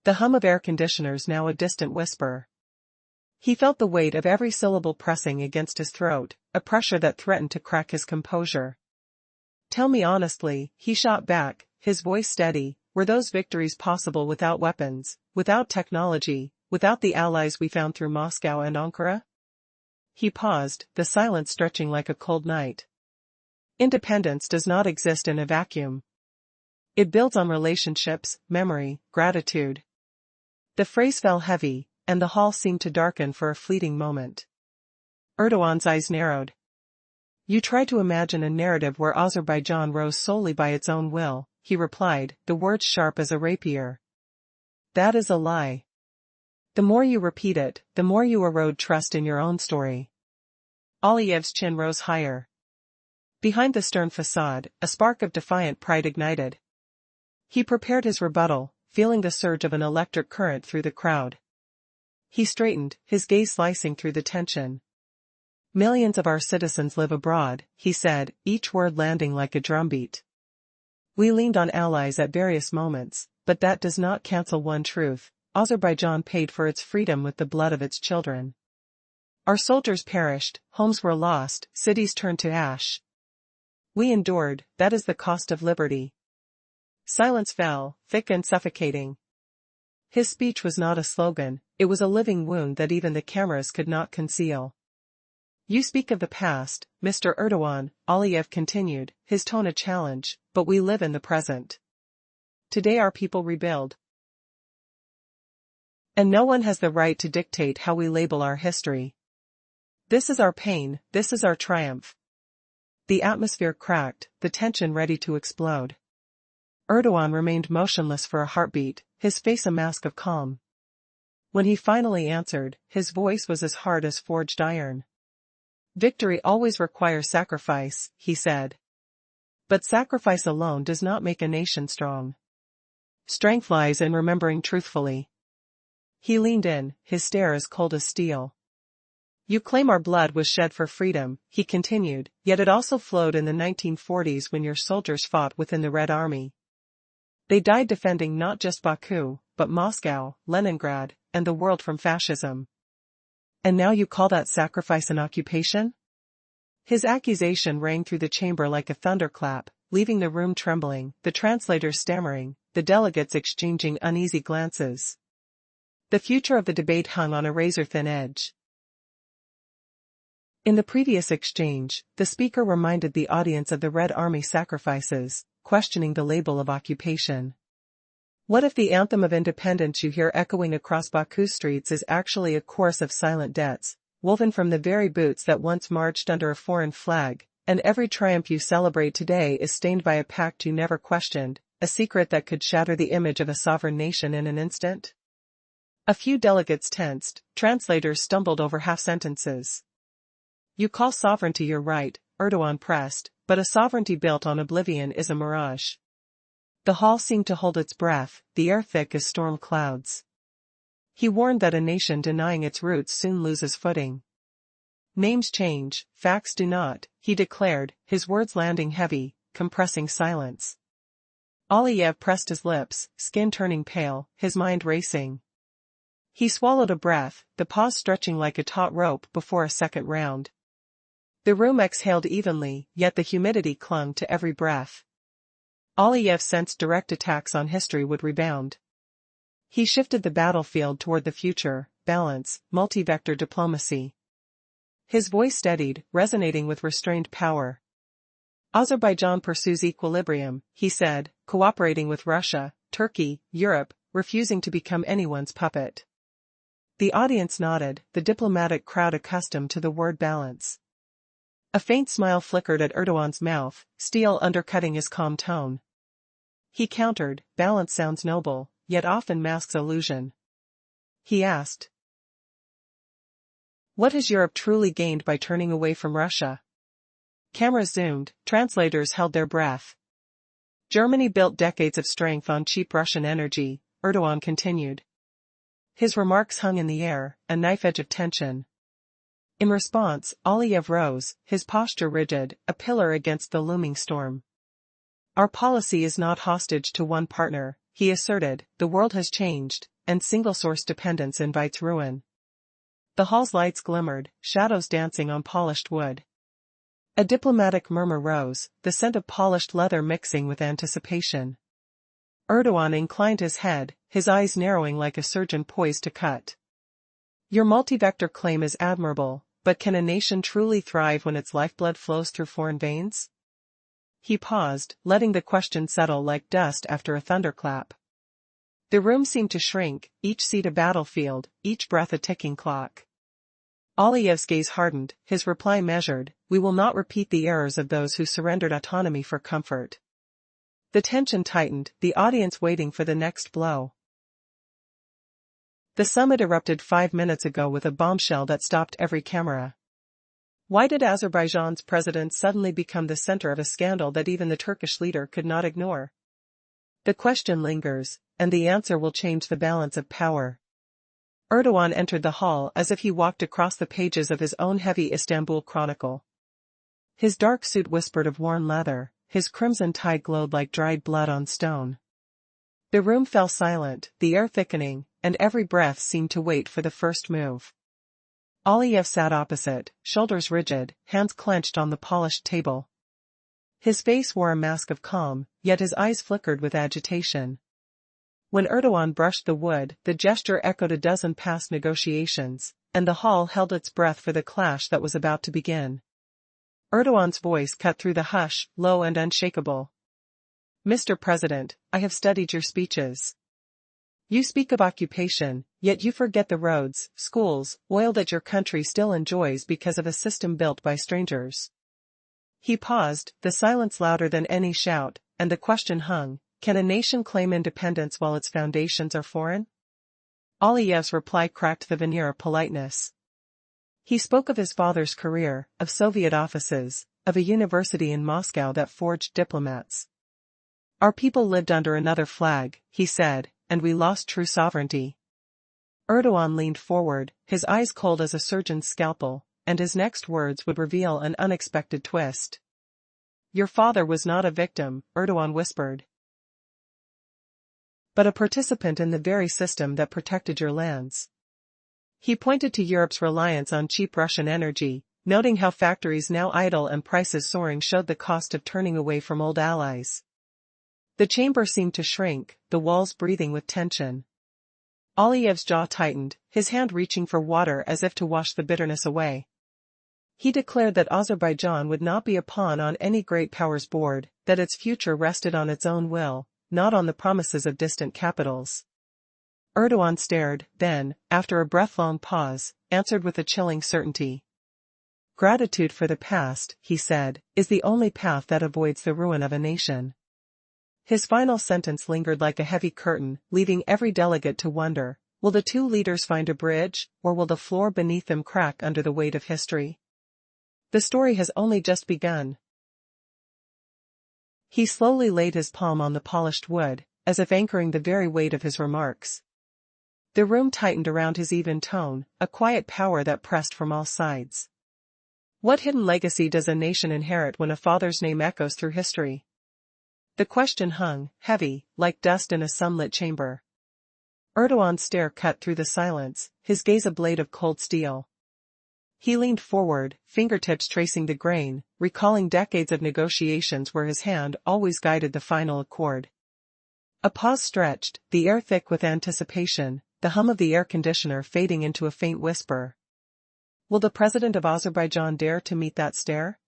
A: The hum of air conditioners now a distant whisper. He felt the weight of every syllable pressing against his throat, a pressure that threatened to crack his composure. "Tell me honestly," he shot back, his voice steady, "were those victories possible without weapons, without technology, without the allies we found through Moscow and Ankara?" He paused, the silence stretching like a cold night. "Independence does not exist in a vacuum. It builds on relationships, memory, gratitude." The phrase fell heavy, and the hall seemed to darken for a fleeting moment. Erdogan's eyes narrowed. "You try to imagine a narrative where Azerbaijan rose solely by its own will," he replied, the words sharp as a rapier. "That is a lie. The more you repeat it, the more you erode trust in your own story." Aliyev's chin rose higher. Behind the stern facade, a spark of defiant pride ignited. He prepared his rebuttal, feeling the surge of an electric current through the crowd. He straightened, his gaze slicing through the tension. Millions of our citizens live abroad, he said, each word landing like a drumbeat. We leaned on allies at various moments, but that does not cancel one truth: Azerbaijan paid for its freedom with the blood of its children. Our soldiers perished, homes were lost, cities turned to ash. We endured, that is the cost of liberty. Silence fell, thick and suffocating. His speech was not a slogan, it was a living wound that even the cameras could not conceal. You speak of the past, Mr. Erdogan, Aliyev continued, his tone a challenge, but we live in the present. Today our people rebuild. And no one has the right to dictate how we label our history. This is our pain, this is our triumph. The atmosphere cracked, the tension ready to explode. Erdogan remained motionless for a heartbeat, his face a mask of calm. When he finally answered, his voice was as hard as forged iron. Victory always requires sacrifice, he said. But sacrifice alone does not make a nation strong. Strength lies in remembering truthfully. He leaned in, his stare as cold as steel. You claim our blood was shed for freedom, he continued, yet it also flowed in the 1940s when your soldiers fought within the Red Army. They died defending not just Baku, but Moscow, Leningrad, and the world from fascism. And now you call that sacrifice an occupation? His accusation rang through the chamber like a thunderclap, leaving the room trembling, the translators stammering, the delegates exchanging uneasy glances. The future of the debate hung on a razor-thin edge. In the previous exchange, the speaker reminded the audience of the Red Army sacrifices, questioning the label of occupation. What if the anthem of independence you hear echoing across Baku's streets is actually a chorus of silent debts, woven from the very boots that once marched under a foreign flag, and every triumph you celebrate today is stained by a pact you never questioned, a secret that could shatter the image of a sovereign nation in an instant? A few delegates tensed, translators stumbled over half-sentences. You call sovereignty your right, Erdogan pressed, but a sovereignty built on oblivion is a mirage. The hall seemed to hold its breath, the air thick as storm clouds. He warned that a nation denying its roots soon loses footing. Names change, facts do not, he declared, his words landing heavy, compressing silence. Aliyev pressed his lips, skin turning pale, his mind racing. He swallowed a breath, the pause stretching like a taut rope before a second round. The room exhaled evenly, yet the humidity clung to every breath. Aliyev sensed direct attacks on history would rebound. He shifted the battlefield toward the future, balance, multi-vector diplomacy. His voice steadied, resonating with restrained power. Azerbaijan pursues equilibrium, he said, cooperating with Russia, Turkey, Europe, refusing to become anyone's puppet. The audience nodded, the diplomatic crowd accustomed to the word balance. A faint smile flickered at Erdogan's mouth, steel undercutting his calm tone. He countered, balance sounds noble, yet often masks illusion. He asked, what has Europe truly gained by turning away from Russia? Cameras zoomed, translators held their breath. Germany built decades of strength on cheap Russian energy, Erdogan continued. His remarks hung in the air, a knife edge of tension. In response, Aliyev rose, his posture rigid, a pillar against the looming storm. Our policy is not hostage to one partner, he asserted, the world has changed, and single-source dependence invites ruin. The hall's lights glimmered, shadows dancing on polished wood. A diplomatic murmur rose, the scent of polished leather mixing with anticipation. Erdogan inclined his head, his eyes narrowing like a surgeon poised to cut. Your multi-vector claim is admirable, but can a nation truly thrive when its lifeblood flows through foreign veins? He paused, letting the question settle like dust after a thunderclap. The room seemed to shrink, each seat a battlefield, each breath a ticking clock. Aliyev's gaze hardened, his reply measured, we will not repeat the errors of those who surrendered autonomy for comfort. The tension tightened, the audience waiting for the next blow. The summit erupted 5 minutes ago with a bombshell that stopped every camera. Why did Azerbaijan's president suddenly become the center of a scandal that even the Turkish leader could not ignore? The question lingers, and the answer will change the balance of power. Erdogan entered the hall as if he walked across the pages of his own heavy Istanbul chronicle. His dark suit whispered of worn leather, his crimson tie glowed like dried blood on stone. The room fell silent, the air thickening, and every breath seemed to wait for the first move. Aliyev sat opposite, shoulders rigid, hands clenched on the polished table. His face wore a mask of calm, yet his eyes flickered with agitation. When Erdogan brushed the wood, the gesture echoed a dozen past negotiations, and the hall held its breath for the clash that was about to begin. Erdogan's voice cut through the hush, low and unshakable. "Mr. President, I have studied your speeches. You speak of occupation, yet you forget the roads, schools, oil that your country still enjoys because of a system built by strangers." He paused, the silence louder than any shout, and the question hung, can a nation claim independence while its foundations are foreign? Aliyev's reply cracked the veneer of politeness. He spoke of his father's career, of Soviet offices, of a university in Moscow that forged diplomats. "Our people lived under another flag," he said, "and we lost true sovereignty." Erdogan leaned forward, his eyes cold as a surgeon's scalpel, and his next words would reveal an unexpected twist. "Your father was not a victim," Erdogan whispered, "but a participant in the very system that protected your lands." He pointed to Europe's reliance on cheap Russian energy, noting how factories now idle and prices soaring showed the cost of turning away from old allies. The chamber seemed to shrink, the walls breathing with tension. Aliyev's jaw tightened, his hand reaching for water as if to wash the bitterness away. He declared that Azerbaijan would not be a pawn on any great power's board, that its future rested on its own will, not on the promises of distant capitals. Erdogan stared, then, after a breath-long pause, answered with a chilling certainty. "Gratitude for the past," he said, "is the only path that avoids the ruin of a nation." His final sentence lingered like a heavy curtain, leaving every delegate to wonder, will the two leaders find a bridge, or will the floor beneath them crack under the weight of history? The story has only just begun. He slowly laid his palm on the polished wood, as if anchoring the very weight of his remarks. The room tightened around his even tone, a quiet power that pressed from all sides. What hidden legacy does a nation inherit when a father's name echoes through history? The question hung, heavy, like dust in a sunlit chamber. Erdogan's stare cut through the silence, his gaze a blade of cold steel. He leaned forward, fingertips tracing the grain, recalling decades of negotiations where his hand always guided the final accord. A pause stretched, the air thick with anticipation, the hum of the air conditioner fading into a faint whisper. Will the president of Azerbaijan dare to meet that stare?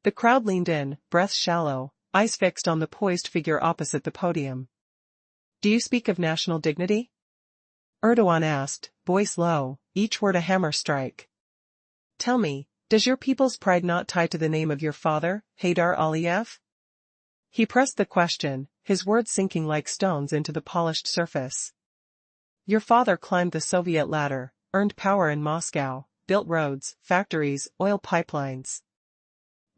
A: The crowd leaned in, breath shallow, eyes fixed on the poised figure opposite the podium. "Do you speak of national dignity?" Erdogan asked, voice low, each word a hammer strike. "Tell me, does your people's pride not tie to the name of your father, Haydar Aliyev?" He pressed the question, his words sinking like stones into the polished surface. "Your father climbed the Soviet ladder, earned power in Moscow, built roads, factories, oil pipelines.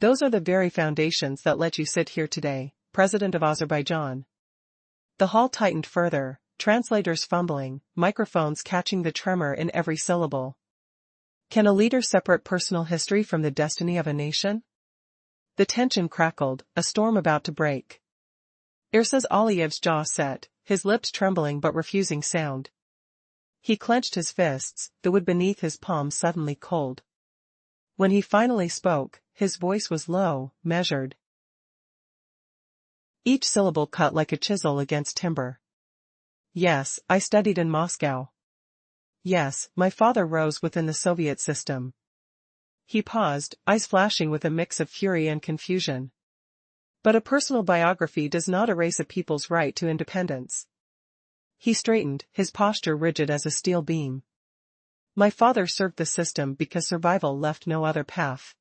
A: Those are the very foundations that let you sit here today, President of Azerbaijan." The hall tightened further, translators fumbling, microphones catching the tremor in every syllable. Can a leader separate personal history from the destiny of a nation? The tension crackled, a storm about to break. Irsaz Aliyev's jaw set, his lips trembling but refusing sound. He clenched his fists, the wood beneath his palm suddenly cold. When he finally spoke, his voice was low, measured. Each syllable cut like a chisel against timber. "Yes, I studied in Moscow. Yes, my father rose within the Soviet system." He paused, eyes flashing with a mix of fury and confusion. "But a personal biography does not erase a people's right to independence." He straightened, his posture rigid as a steel beam. "My father served the system because survival left no other path.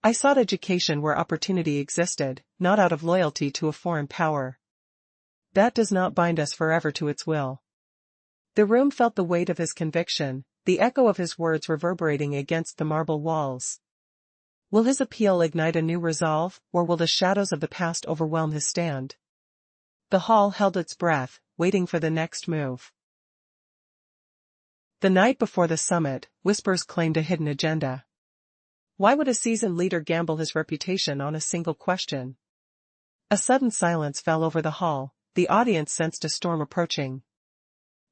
A: I sought education where opportunity existed, not out of loyalty to a foreign power. That does not bind us forever to its will." The room felt the weight of his conviction, the echo of his words reverberating against the marble walls. Will his appeal ignite a new resolve, or will the shadows of the past overwhelm his stand? The hall held its breath, waiting for the next move. The night before the summit, whispers claimed a hidden agenda. Why would a seasoned leader gamble his reputation on a single question? A sudden silence fell over the hall. The audience sensed a storm approaching.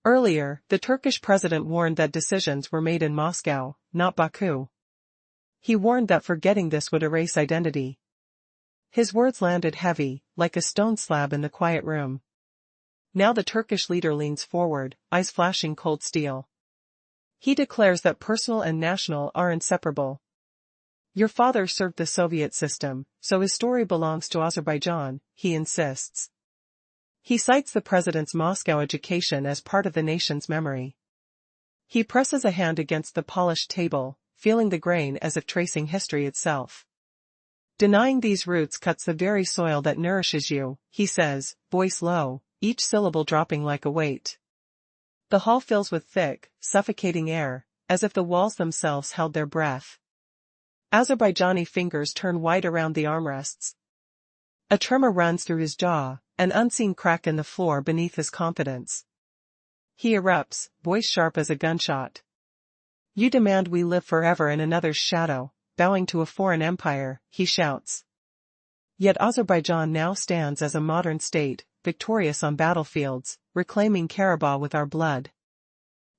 A: Earlier, the Turkish president warned that decisions were made in Moscow, not Baku. He warned that forgetting this would erase identity. His words landed heavy, like a stone slab in the quiet room. Now the Turkish leader leans forward, eyes flashing cold steel. He declares that personal and national are inseparable. Your father served the Soviet system, so his story belongs to Azerbaijan, he insists. He cites the president's Moscow education as part of the nation's memory. He presses a hand against the polished table, feeling the grain as if tracing history itself. Denying these roots cuts the very soil that nourishes you, he says, voice low, each syllable dropping like a weight. The hall fills with thick, suffocating air, as if the walls themselves held their breath. Azerbaijani fingers turn white around the armrests. A tremor runs through his jaw, an unseen crack in the floor beneath his confidence. He erupts, voice sharp as a gunshot. You demand we live forever in another's shadow, bowing to a foreign empire, he shouts. Yet Azerbaijan now stands as a modern state, victorious on battlefields, reclaiming Karabakh with our blood.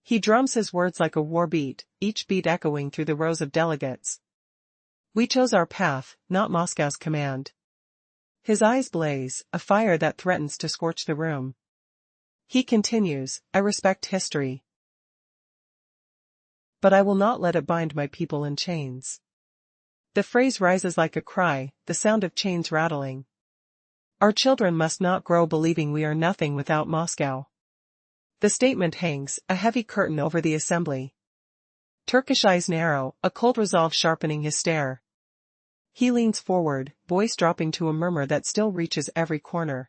A: He drums his words like a war beat, each beat echoing through the rows of delegates. We chose our path, not Moscow's command. His eyes blaze, a fire that threatens to scorch the room. He continues, I respect history, but I will not let it bind my people in chains. The phrase rises like a cry, the sound of chains rattling. Our children must not grow believing we are nothing without Moscow. The statement hangs, a heavy curtain over the assembly. Turkish eyes narrow, a cold resolve sharpening his stare. He leans forward, voice dropping to a murmur that still reaches every corner.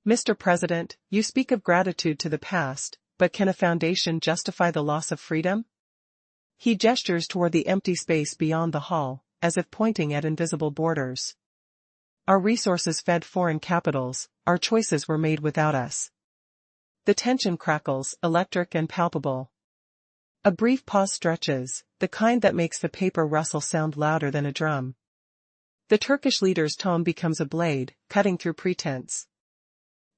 A: Mr. President, you speak of gratitude to the past, but can a foundation justify the loss of freedom? He gestures toward the empty space beyond the hall, as if pointing at invisible borders. Our resources fed foreign capitals, our choices were made without us. The tension crackles, electric and palpable. A brief pause stretches, the kind that makes the paper rustle sound louder than a drum. The Turkish leader's tone becomes a blade, cutting through pretense.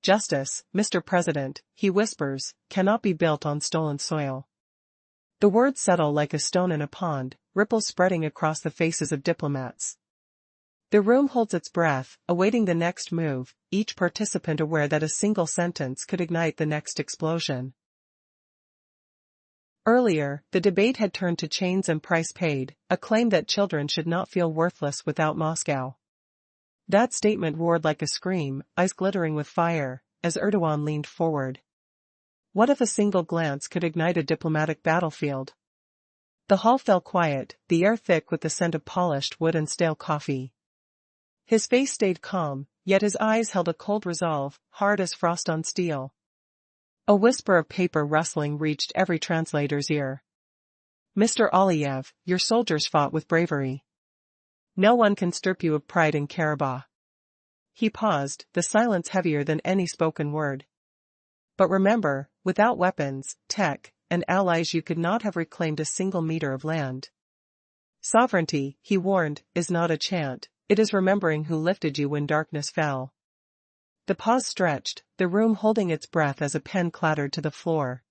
A: Justice, Mr. President, he whispers, cannot be built on stolen soil. The words settle like a stone in a pond, ripples spreading across the faces of diplomats. The room holds its breath, awaiting the next move, each participant aware that a single sentence could ignite the next explosion. Earlier, the debate had turned to chains and price paid, a claim that children should not feel worthless without Moscow. That statement roared like a scream, eyes glittering with fire, as Erdogan leaned forward. What if a single glance could ignite a diplomatic battlefield? The hall fell quiet, the air thick with the scent of polished wood and stale coffee. His face stayed calm, yet his eyes held a cold resolve, hard as frost on steel. A whisper of paper rustling reached every translator's ear. Mr. Aliyev, your soldiers fought with bravery. No one can strip you of pride in Karabakh. He paused, the silence heavier than any spoken word. But remember, without weapons, tech, and allies you could not have reclaimed a single meter of land. Sovereignty, he warned, is not a chant, it is remembering who lifted you when darkness fell. The pause stretched, the room holding its breath as a pen clattered to the floor.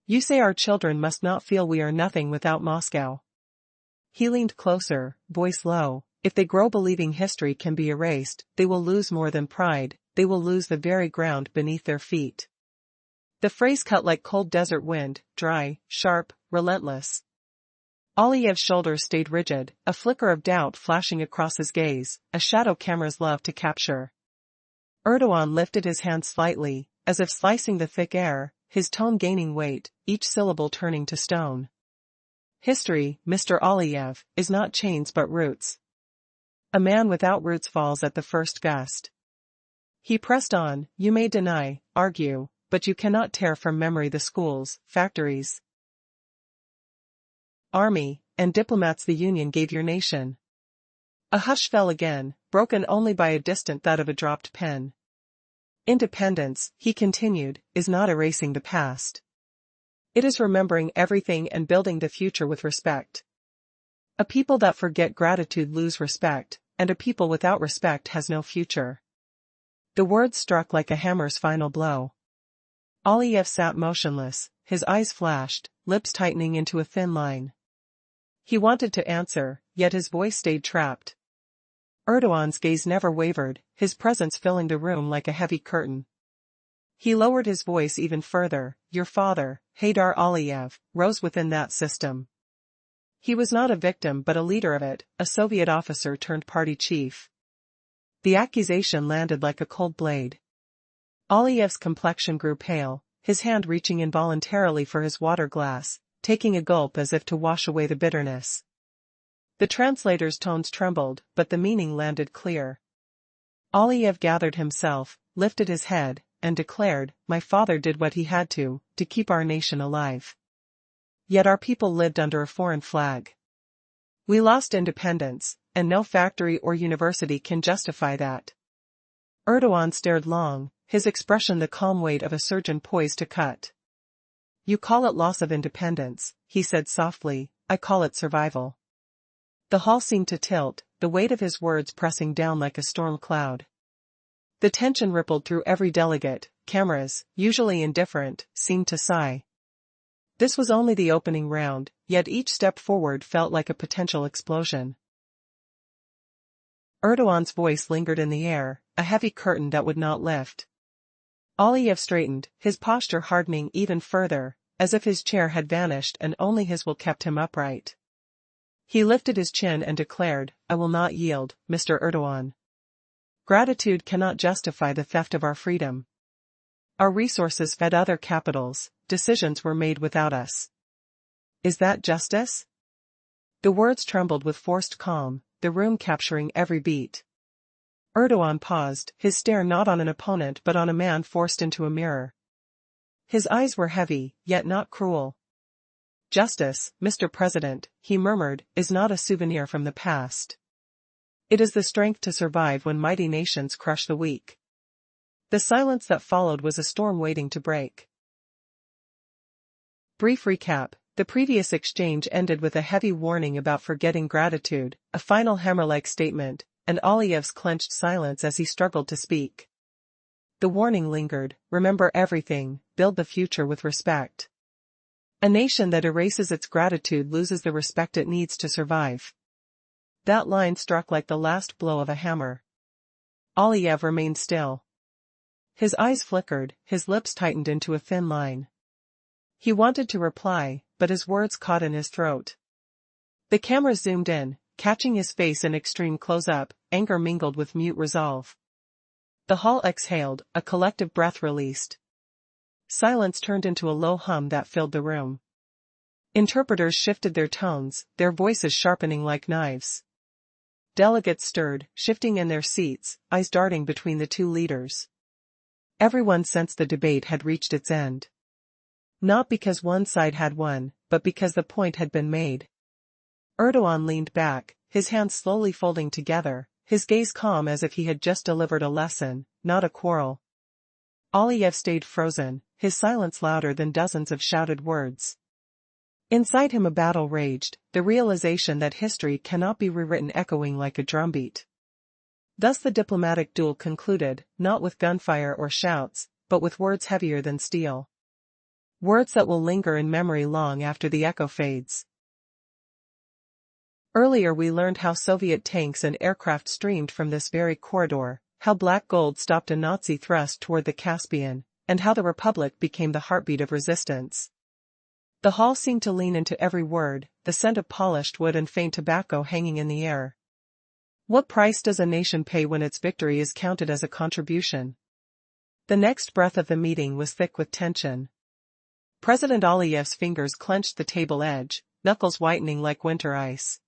A: You say our children must not feel we are nothing without Moscow. He leaned closer, voice low, if they grow believing history can be erased, they will lose more than pride, they will lose the very ground beneath their feet. The phrase cut like cold desert wind, dry, sharp, relentless. Aliyev's shoulders stayed rigid, a flicker of doubt flashing across his gaze, a shadow cameras love to capture. Erdogan lifted his hand slightly, as if slicing the thick air, his tone gaining weight, each syllable turning to stone. History, Mr. Aliyev, is not chains but roots. A man without roots falls at the first gust. He pressed on, you may deny, argue, but you cannot tear from memory the schools, factories, army, and diplomats the Union gave your nation. A hush fell again, broken only by a distant thud of a dropped pen. Independence, he continued, is not erasing the past. It is remembering everything and building the future with respect. A people that forget gratitude lose respect, and a people without respect has no future. The words struck like a hammer's final blow. Aliyev sat motionless, his eyes flashed, lips tightening into a thin line. He wanted to answer, yet his voice stayed trapped. Erdogan's gaze never wavered, his presence filling the room like a heavy curtain. He lowered his voice even further. Your father, Haydar Aliyev, rose within that system. He was not a victim but a leader of it, a Soviet officer turned party chief. The accusation landed like a cold blade. Aliyev's complexion grew pale, his hand reaching involuntarily for his water glass, taking a gulp as if to wash away the bitterness. The translator's tones trembled, but the meaning landed clear. Aliyev gathered himself, lifted his head, and declared, my father did what he had to keep our nation alive. Yet our people lived under a foreign flag. We lost independence, and no factory or university can justify that. Erdogan stared long, his expression the calm weight of a surgeon poised to cut. You call it loss of independence, he said softly, I call it survival. The hall seemed to tilt, the weight of his words pressing down like a storm cloud. The tension rippled through every delegate, cameras, usually indifferent, seemed to sigh. This was only the opening round, yet each step forward felt like a potential explosion. Erdogan's voice lingered in the air, a heavy curtain that would not lift. Aliyev straightened, his posture hardening even further, as if his chair had vanished and only his will kept him upright. He lifted his chin and declared, I will not yield, Mr. Erdogan. Gratitude cannot justify the theft of our freedom. Our resources fed other capitals, decisions were made without us. Is that justice? The words trembled with forced calm, the room capturing every beat. Erdogan paused, his stare not on an opponent but on a man forced into a mirror. His eyes were heavy, yet not cruel. Justice, Mr. President, he murmured, is not a souvenir from the past. It is the strength to survive when mighty nations crush the weak. The silence that followed was a storm waiting to break. Brief recap. The previous exchange ended with a heavy warning about forgetting gratitude, a final hammer-like statement, and Aliyev's clenched silence as he struggled to speak. The warning lingered, remember everything, build the future with respect. A nation that erases its gratitude loses the respect it needs to survive. That line struck like the last blow of a hammer. Aliyev remained still. His eyes flickered, his lips tightened into a thin line. He wanted to reply, but his words caught in his throat. The camera zoomed in, catching his face in extreme close-up, anger mingled with mute resolve. The hall exhaled, a collective breath released. Silence turned into a low hum that filled the room. Interpreters shifted their tones, their voices sharpening like knives. Delegates stirred, shifting in their seats, eyes darting between the two leaders. Everyone sensed the debate had reached its end. Not because one side had won, but because the point had been made. Erdogan leaned back, his hands slowly folding together, his gaze calm as if he had just delivered a lesson, not a quarrel. Aliyev stayed frozen, his silence louder than dozens of shouted words. Inside him a battle raged, the realization that history cannot be rewritten echoing like a drumbeat. Thus the diplomatic duel concluded, not with gunfire or shouts, but with words heavier than steel. Words that will linger in memory long after the echo fades. Earlier we learned how Soviet tanks and aircraft streamed from this very corridor, how black gold stopped a Nazi thrust toward the Caspian, and how the Republic became the heartbeat of resistance. The hall seemed to lean into every word, the scent of polished wood and faint tobacco hanging in the air. What price does a nation pay when its victory is counted as a contribution? The next breath of the meeting was thick with tension. President Aliyev's fingers clenched the table edge, knuckles whitening like winter ice.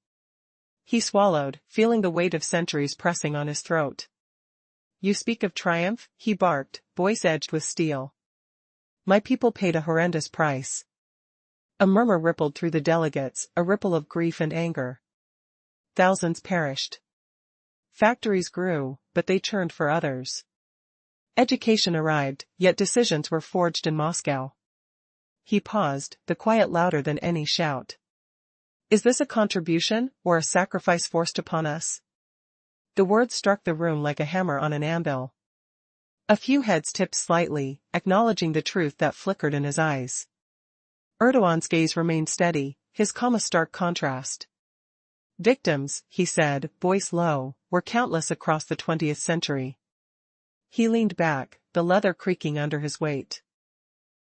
A: He swallowed, feeling the weight of centuries pressing on his throat. You speak of triumph, he barked, voice edged with steel. My people paid a horrendous price. A murmur rippled through the delegates, a ripple of grief and anger. Thousands perished. Factories grew, but they churned for others. Education arrived, yet decisions were forged in Moscow. He paused, the quiet louder than any shout. Is this a contribution, or a sacrifice forced upon us? The words struck the room like a hammer on an anvil. A few heads tipped slightly, acknowledging the truth that flickered in his eyes. Erdogan's gaze remained steady, his calm a stark contrast. Victims, he said, voice low, were countless across the 20th century. He leaned back, the leather creaking under his weight.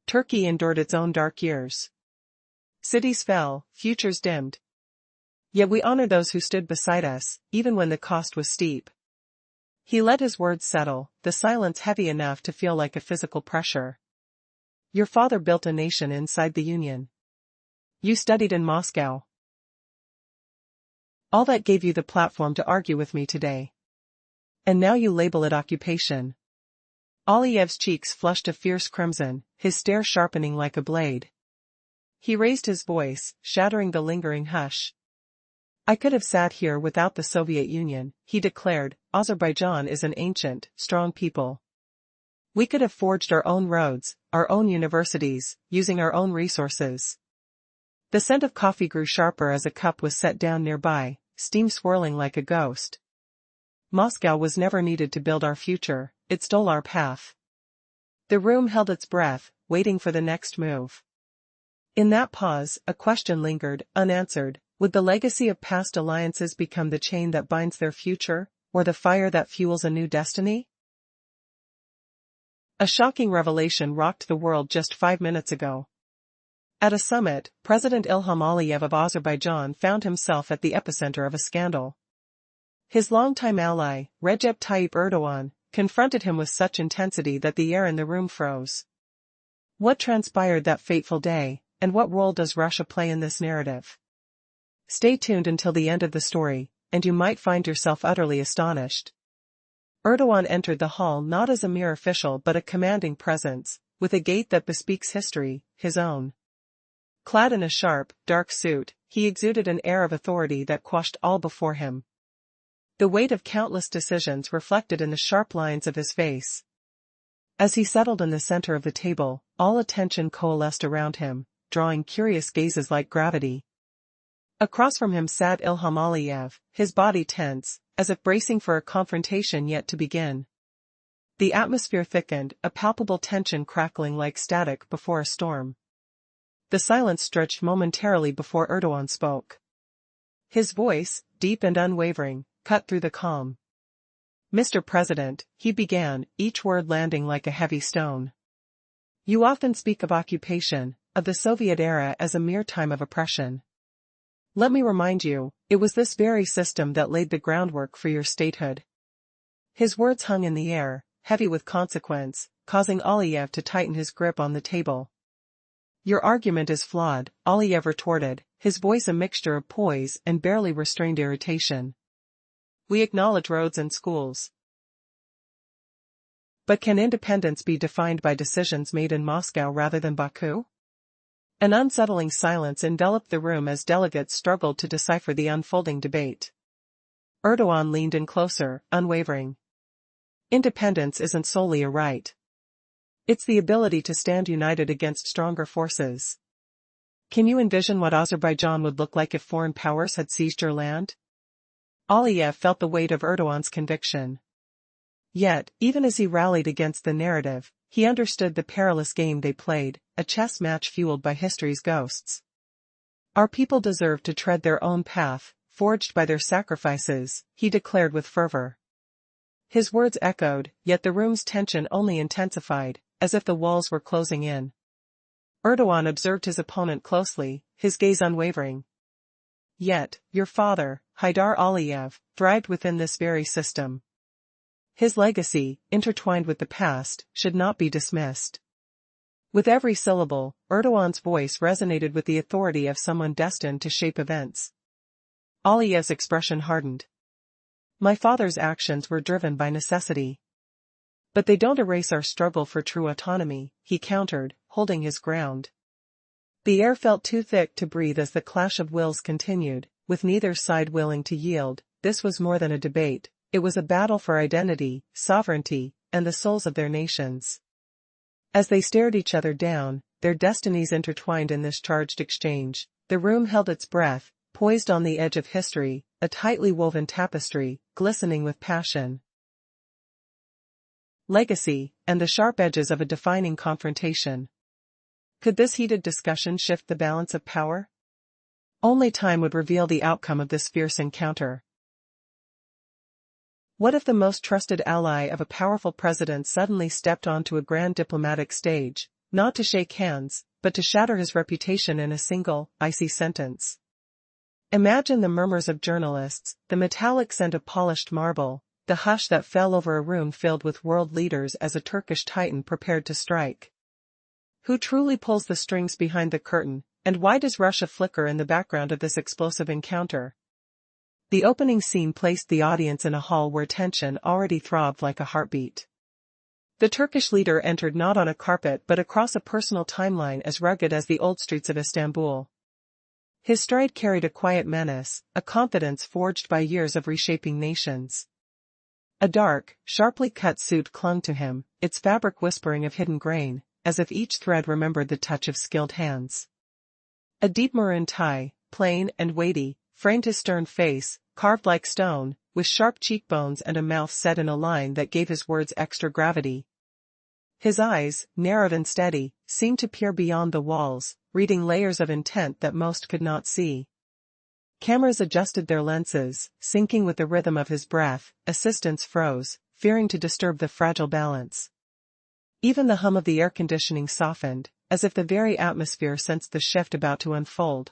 A: Turkey endured its own dark years. Cities fell, futures dimmed. Yet we honor those who stood beside us, even when the cost was steep. He let his words settle, the silence heavy enough to feel like a physical pressure. Your father built a nation inside the Union. You studied in Moscow. All that gave you the platform to argue with me today. And now you label it occupation. Aliyev's cheeks flushed a fierce crimson, his stare sharpening like a blade. He raised his voice, shattering the lingering hush. I could have sat here without the Soviet Union, he declared. Azerbaijan is an ancient, strong people. We could have forged our own roads, our own universities, using our own resources. The scent of coffee grew sharper as a cup was set down nearby, steam swirling like a ghost. Moscow was never needed to build our future, it stole our path. The room held its breath, waiting for the next move. In that pause, a question lingered, unanswered. Would the legacy of past alliances become the chain that binds their future, or the fire that fuels a new destiny? A shocking revelation rocked the world just 5 minutes ago. At a summit, President Ilham Aliyev of Azerbaijan found himself at the epicenter of a scandal. His longtime ally, Recep Tayyip Erdogan, confronted him with such intensity that the air in the room froze. What transpired that fateful day, and what role does Russia play in this narrative? Stay tuned until the end of the story, and you might find yourself utterly astonished. Erdogan entered the hall not as a mere official but a commanding presence, with a gait that bespeaks history, his own. Clad in a sharp, dark suit, he exuded an air of authority that quashed all before him. The weight of countless decisions reflected in the sharp lines of his face. As he settled in the center of the table, all attention coalesced around him, drawing curious gazes like gravity. Across from him sat Ilham Aliyev, his body tense, as if bracing for a confrontation yet to begin. The atmosphere thickened, a palpable tension crackling like static before a storm. The silence stretched momentarily before Erdogan spoke. His voice, deep and unwavering, cut through the calm. Mr. President, he began, each word landing like a heavy stone. You often speak of occupation, of the Soviet era as a mere time of oppression. Let me remind you, it was this very system that laid the groundwork for your statehood. His words hung in the air, heavy with consequence, causing Aliyev to tighten his grip on the table. Your argument is flawed, Aliyev retorted, his voice a mixture of poise and barely restrained irritation. We acknowledge roads and schools. But can independence be defined by decisions made in Moscow rather than Baku? An unsettling silence enveloped the room as delegates struggled to decipher the unfolding debate. Erdogan leaned in closer, unwavering. Independence isn't solely a right. It's the ability to stand united against stronger forces. Can you envision what Azerbaijan would look like if foreign powers had seized your land? Aliyev felt the weight of Erdogan's conviction. Yet, even as he rallied against the narrative, he understood the perilous game they played, a chess match fueled by history's ghosts. Our people deserve to tread their own path, forged by their sacrifices, he declared with fervor. His words echoed, yet the room's tension only intensified, as if the walls were closing in. Erdogan observed his opponent closely, his gaze unwavering. Yet, your father, Haydar Aliyev, thrived within this very system. His legacy, intertwined with the past, should not be dismissed. With every syllable, Erdogan's voice resonated with the authority of someone destined to shape events. Aliyev's expression hardened. My father's actions were driven by necessity. But they don't erase our struggle for true autonomy, he countered, holding his ground. The air felt too thick to breathe as the clash of wills continued, with neither side willing to yield. This was more than a debate, It was a battle for identity, sovereignty, and the souls of their nations. As they stared each other down, their destinies intertwined in this charged exchange, the room held its breath, poised on the edge of history, a tightly woven tapestry, glistening with passion, legacy, and the sharp edges of a defining confrontation. Could this heated discussion shift the balance of power? Only time would reveal the outcome of this fierce encounter. What if the most trusted ally of a powerful president suddenly stepped onto a grand diplomatic stage, not to shake hands, but to shatter his reputation in a single, icy sentence? Imagine the murmurs of journalists, the metallic scent of polished marble, the hush that fell over a room filled with world leaders as a Turkish titan prepared to strike. Who truly pulls the strings behind the curtain, and why does Russia flicker in the background of this explosive encounter? The opening scene placed the audience in a hall where tension already throbbed like a heartbeat. The Turkish leader entered not on a carpet but across a personal timeline as rugged as the old streets of Istanbul. His stride carried a quiet menace, a confidence forged by years of reshaping nations. A dark, sharply cut suit clung to him, its fabric whispering of hidden grain, as if each thread remembered the touch of skilled hands. A deep maroon tie, plain and weighty, framed his stern face, carved like stone, with sharp cheekbones and a mouth set in a line that gave his words extra gravity. His eyes, narrowed and steady, seemed to peer beyond the walls, reading layers of intent that most could not see. Cameras adjusted their lenses, syncing with the rhythm of his breath, assistants froze, fearing to disturb the fragile balance. Even the hum of the air conditioning softened, as if the very atmosphere sensed the shift about to unfold.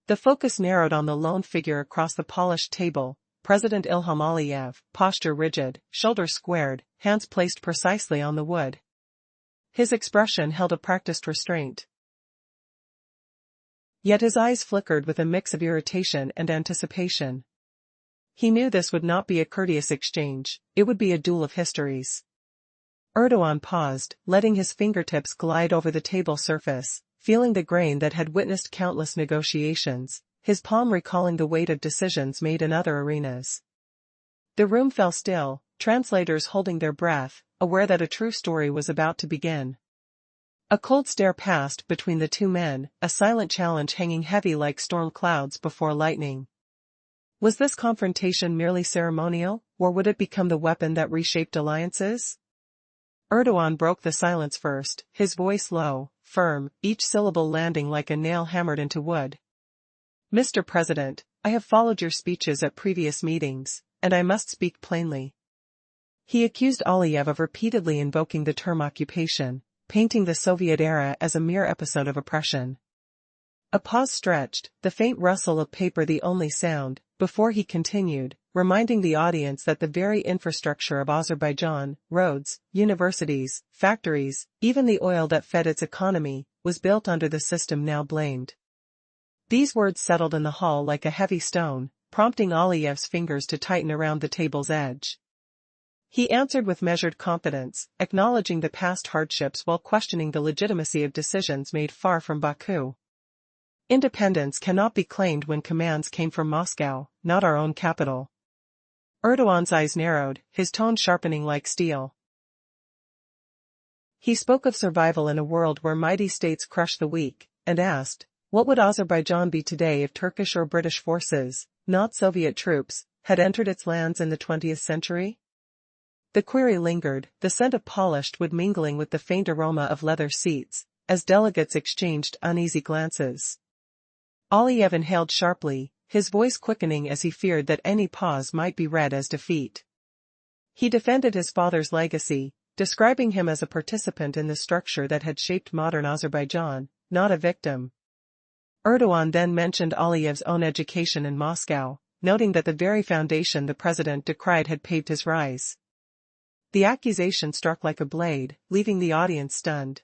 A: The focus narrowed on the lone figure across the polished table, President Ilham Aliyev, posture rigid, shoulders squared, hands placed precisely on the wood. His expression held a practiced restraint. Yet his eyes flickered with a mix of irritation and anticipation. He knew this would not be a courteous exchange, it would be a duel of histories. Erdogan paused, letting his fingertips glide over the table surface, feeling the grain that had witnessed countless negotiations, his palm recalling the weight of decisions made in other arenas. The room fell still, translators holding their breath, aware that a true story was about to begin. A cold stare passed between the two men, a silent challenge hanging heavy like storm clouds before lightning. Was this confrontation merely ceremonial, or would it become the weapon that reshaped alliances? Erdogan broke the silence first, his voice low, firm, each syllable landing like a nail hammered into wood. Mr. President, I have followed your speeches at previous meetings, and I must speak plainly. He accused Aliyev of repeatedly invoking the term occupation, painting the Soviet era as a mere episode of oppression. A pause stretched, the faint rustle of paper the only sound, before he continued, reminding the audience that the very infrastructure of Azerbaijan, roads, universities, factories, even the oil that fed its economy, was built under the system now blamed. These words settled in the hall like a heavy stone, prompting Aliyev's fingers to tighten around the table's edge. He answered with measured confidence, acknowledging the past hardships while questioning the legitimacy of decisions made far from Baku. Independence cannot be claimed when commands came from Moscow, not our own capital. Erdogan's eyes narrowed, his tone sharpening like steel. He spoke of survival in a world where mighty states crush the weak, and asked, what would Azerbaijan be today if Turkish or British forces, not Soviet troops, had entered its lands in the 20th century? The query lingered, the scent of polished wood mingling with the faint aroma of leather seats, as delegates exchanged uneasy glances. Aliyev inhaled sharply, his voice quickening as he feared that any pause might be read as defeat. He defended his father's legacy, describing him as a participant in the structure that had shaped modern Azerbaijan, not a victim. Erdogan then mentioned Aliyev's own education in Moscow, noting that the very foundation the president decried had paved his rise. The accusation struck like a blade, leaving the audience stunned.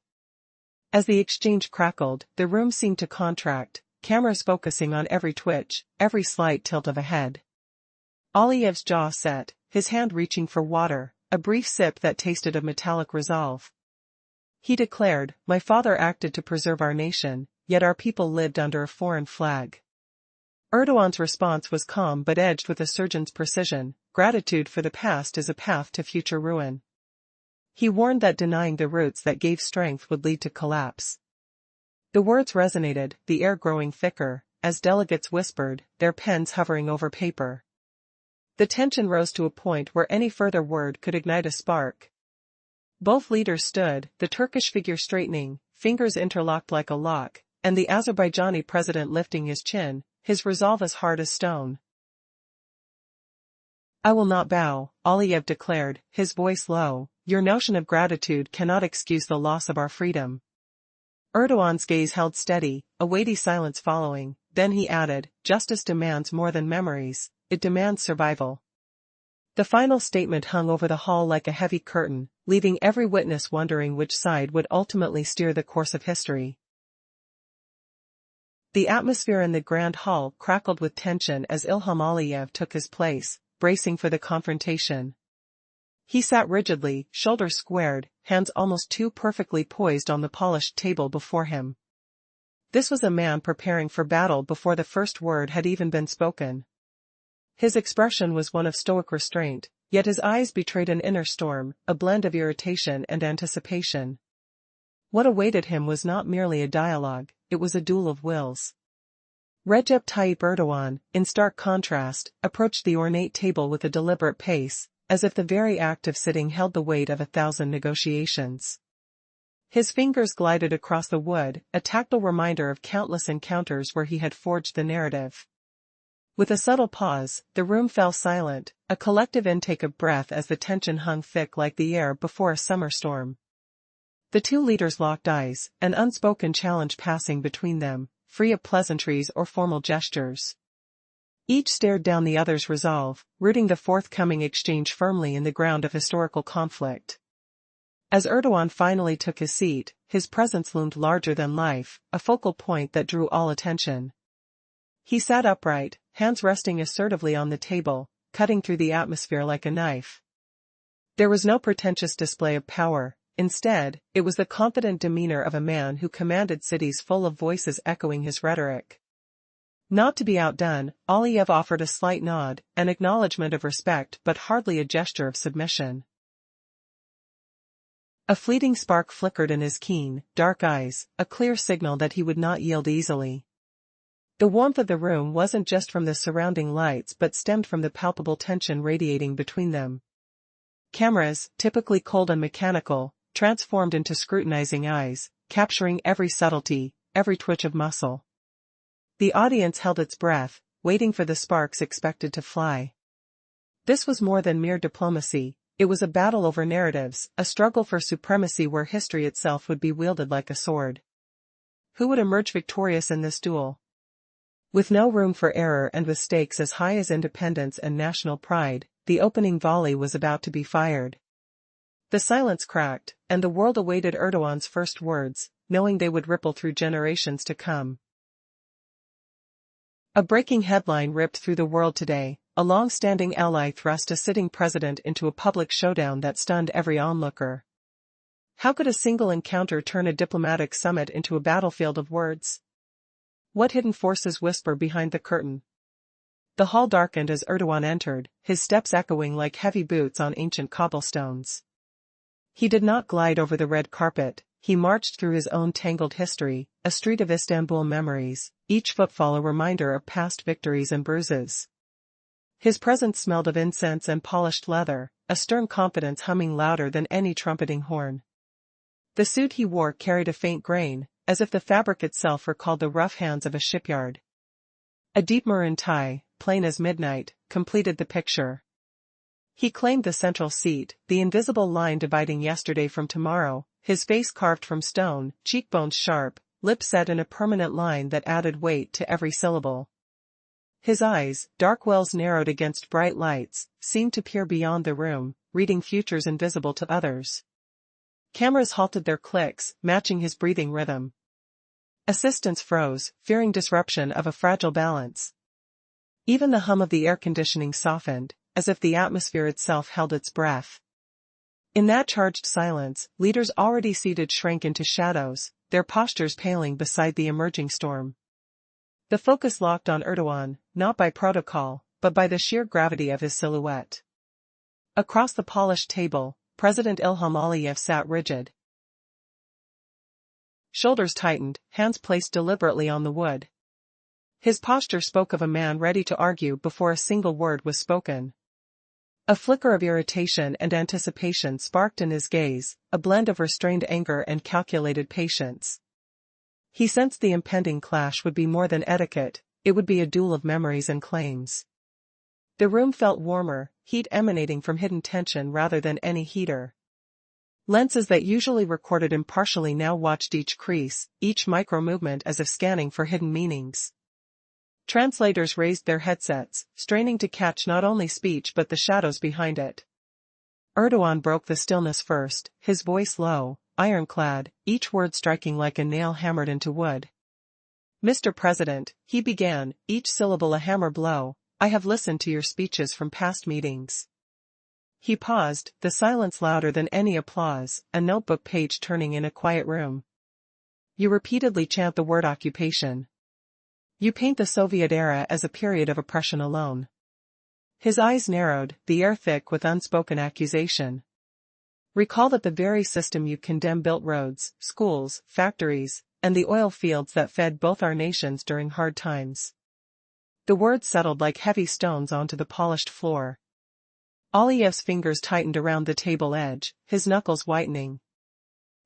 A: As the exchange crackled, the room seemed to contract, cameras focusing on every twitch, every slight tilt of a head. Aliyev's jaw set, his hand reaching for water, a brief sip that tasted of metallic resolve. He declared, my father acted to preserve our nation, yet our people lived under a foreign flag. Erdogan's response was calm but edged with a surgeon's precision, gratitude for the past is a path to future ruin. He warned that denying the roots that gave strength would lead to collapse. The words resonated, the air growing thicker, as delegates whispered, their pens hovering over paper. The tension rose to a point where any further word could ignite a spark. Both leaders stood, the Turkish figure straightening, fingers interlocked like a lock, and the Azerbaijani president lifting his chin, his resolve as hard as stone. "I will not bow," Aliyev declared, his voice low. "Your notion of gratitude cannot excuse the loss of our freedom." Erdogan's gaze held steady, a weighty silence following, then he added, "Justice demands more than memories, it demands survival." The final statement hung over the hall like a heavy curtain, leaving every witness wondering which side would ultimately steer the course of history. The atmosphere in the grand hall crackled with tension as Ilham Aliyev took his place, bracing for the confrontation. He sat rigidly, shoulders squared, hands almost too perfectly poised on the polished table before him. This was a man preparing for battle before the first word had even been spoken. His expression was one of stoic restraint, yet his eyes betrayed an inner storm, a blend of irritation and anticipation. What awaited him was not merely a dialogue, it was a duel of wills. Recep Tayyip Erdogan, in stark contrast, approached the ornate table with a deliberate pace, as if the very act of sitting held the weight of 1,000 negotiations. His fingers glided across the wood, a tactile reminder of countless encounters where he had forged the narrative. With a subtle pause, the room fell silent, a collective intake of breath as the tension hung thick like the air before a summer storm. The two leaders locked eyes, an unspoken challenge passing between them, free of pleasantries or formal gestures. Each stared down the other's resolve, rooting the forthcoming exchange firmly in the ground of historical conflict. As Erdogan finally took his seat, his presence loomed larger than life, a focal point that drew all attention. He sat upright, hands resting assertively on the table, cutting through the atmosphere like a knife. There was no pretentious display of power, instead, it was the confident demeanor of a man who commanded cities full of voices echoing his rhetoric. Not to be outdone, Aliyev offered a slight nod, an acknowledgement of respect but hardly a gesture of submission. A fleeting spark flickered in his keen, dark eyes, a clear signal that he would not yield easily. The warmth of the room wasn't just from the surrounding lights but stemmed from the palpable tension radiating between them. Cameras, typically cold and mechanical, transformed into scrutinizing eyes, capturing every subtlety, every twitch of muscle. The audience held its breath, waiting for the sparks expected to fly. This was more than mere diplomacy, it was a battle over narratives, a struggle for supremacy where history itself would be wielded like a sword. Who would emerge victorious in this duel? With no room for error and with stakes as high as independence and national pride, the opening volley was about to be fired. The silence cracked, and the world awaited Erdogan's first words, knowing they would ripple through generations to come. A breaking headline ripped through the world today: a long-standing ally thrust a sitting president into a public showdown that stunned every onlooker. How could a single encounter turn a diplomatic summit into a battlefield of words? What hidden forces whisper behind the curtain? The hall darkened as Erdogan entered, his steps echoing like heavy boots on ancient cobblestones. He did not glide over the red carpet, he marched through his own tangled history, a street of Istanbul memories, each footfall a reminder of past victories and bruises. His presence smelled of incense and polished leather, a stern confidence humming louder than any trumpeting horn. The suit he wore carried a faint grain, as if the fabric itself recalled the rough hands of a shipyard. A deep maroon tie, plain as midnight, completed the picture. He claimed the central seat, the invisible line dividing yesterday from tomorrow, his face carved from stone, cheekbones sharp, lips set in a permanent line that added weight to every syllable. His eyes, dark wells narrowed against bright lights, seemed to peer beyond the room, reading futures invisible to others. Cameras halted their clicks, matching his breathing rhythm. Assistants froze, fearing disruption of a fragile balance. Even the hum of the air conditioning softened, as if the atmosphere itself held its breath. In that charged silence, leaders already seated shrank into shadows, their postures paling beside the emerging storm. The focus locked on Erdogan, not by protocol, but by the sheer gravity of his silhouette. Across the polished table, President Ilham Aliyev sat rigid. Shoulders tightened, hands placed deliberately on the wood. His posture spoke of a man ready to argue before a single word was spoken. A flicker of irritation and anticipation sparked in his gaze, a blend of restrained anger and calculated patience. He sensed the impending clash would be more than etiquette, it would be a duel of memories and claims. The room felt warmer, heat emanating from hidden tension rather than any heater. Lenses that usually recorded impartially now watched each crease, each micro-movement as if scanning for hidden meanings. Translators raised their headsets, straining to catch not only speech but the shadows behind it. Erdogan broke the stillness first, his voice low, ironclad, each word striking like a nail hammered into wood. "Mr. President," he began, each syllable a hammer blow, "I have listened to your speeches from past meetings." He paused, the silence louder than any applause, a notebook page turning in a quiet room. "You repeatedly chant the word occupation. You paint the Soviet era as a period of oppression alone." His eyes narrowed, the air thick with unspoken accusation. "Recall that the very system you condemn built roads, schools, factories, and the oil fields that fed both our nations during hard times." The words settled like heavy stones onto the polished floor. Aliyev's fingers tightened around the table edge, his knuckles whitening.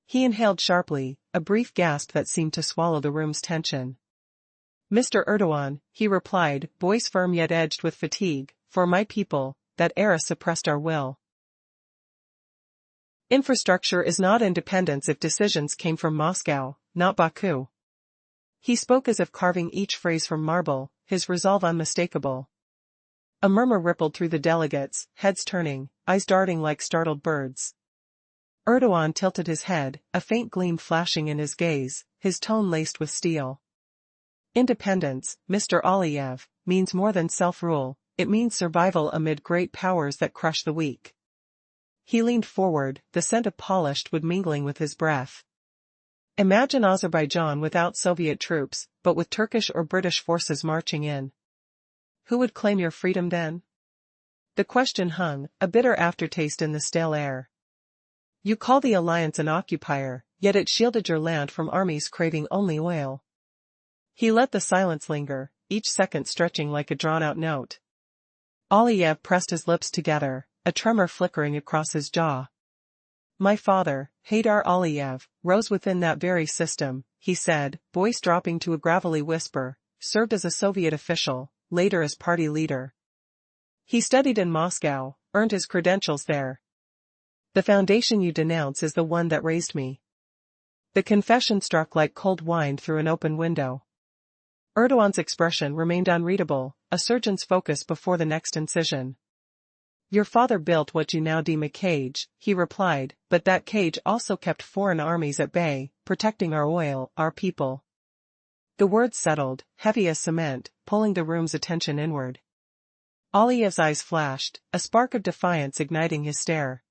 A: He inhaled sharply, a brief gasp that seemed to swallow the room's tension. "Mr. Erdogan," he replied, voice firm yet edged with fatigue, "for my people, that era suppressed our will. Infrastructure is not independence if decisions came from Moscow, not Baku." He spoke as if carving each phrase from marble, his resolve unmistakable. A murmur rippled through the delegates, heads turning, eyes darting like startled birds. Erdogan tilted his head, a faint gleam flashing in his gaze, his tone laced with steel. "Independence, Mr. Aliyev, means more than self-rule, it means survival amid great powers that crush the weak." He leaned forward, the scent of polished wood mingling with his breath. "Imagine Azerbaijan without Soviet troops, but with Turkish or British forces marching in. Who would claim your freedom then?" The question hung, a bitter aftertaste in the stale air. "You call the alliance an occupier, yet it shielded your land from armies craving only oil." He let the silence linger, each second stretching like a drawn-out note. Aliyev pressed his lips together, a tremor flickering across his jaw. "My father, Haydar Aliyev, rose within that very system," he said, voice dropping to a gravelly whisper, "served as a Soviet official, later as party leader. He studied in Moscow, earned his credentials there. The foundation you denounce is the one that raised me." The confession struck like cold wine through an open window. Erdogan's expression remained unreadable, a surgeon's focus before the next incision. "Your father built what you now deem a cage," he replied, "but that cage also kept foreign armies at bay, protecting our oil, our people." The words settled, heavy as cement, pulling the room's attention inward. Aliyev's eyes flashed, a spark of defiance igniting his stare.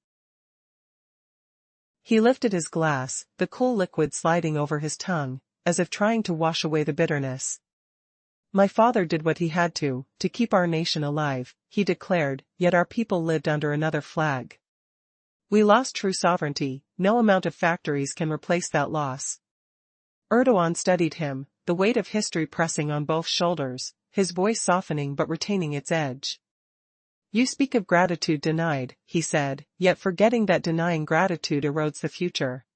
A: He lifted his glass, the cool liquid sliding over his tongue, as if trying to wash away the bitterness. "My father did what he had to keep our nation alive," he declared, "yet our people lived under another flag. We lost true sovereignty, no amount of factories can replace that loss." Erdogan studied him, the weight of history pressing on both shoulders, his voice softening but retaining its edge. "You speak of gratitude denied," he said, "yet forgetting that denying gratitude erodes the future.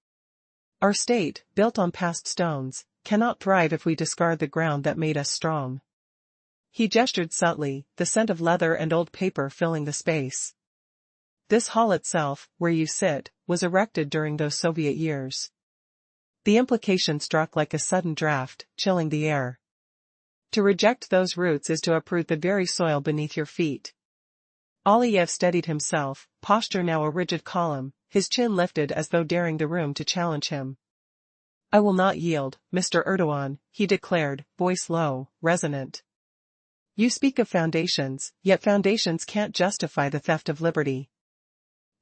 A: Our state, built on past stones, cannot thrive if we discard the ground that made us strong." He gestured subtly, the scent of leather and old paper filling the space. "This hall itself, where you sit, was erected during those Soviet years." The implication struck like a sudden draft, chilling the air. "To reject those roots is to uproot the very soil beneath your feet." Aliyev steadied himself, posture now a rigid column, his chin lifted as though daring the room to challenge him. "I will not yield, Mr. Erdogan," he declared, voice low, resonant. "You speak of foundations, yet foundations can't justify the theft of liberty."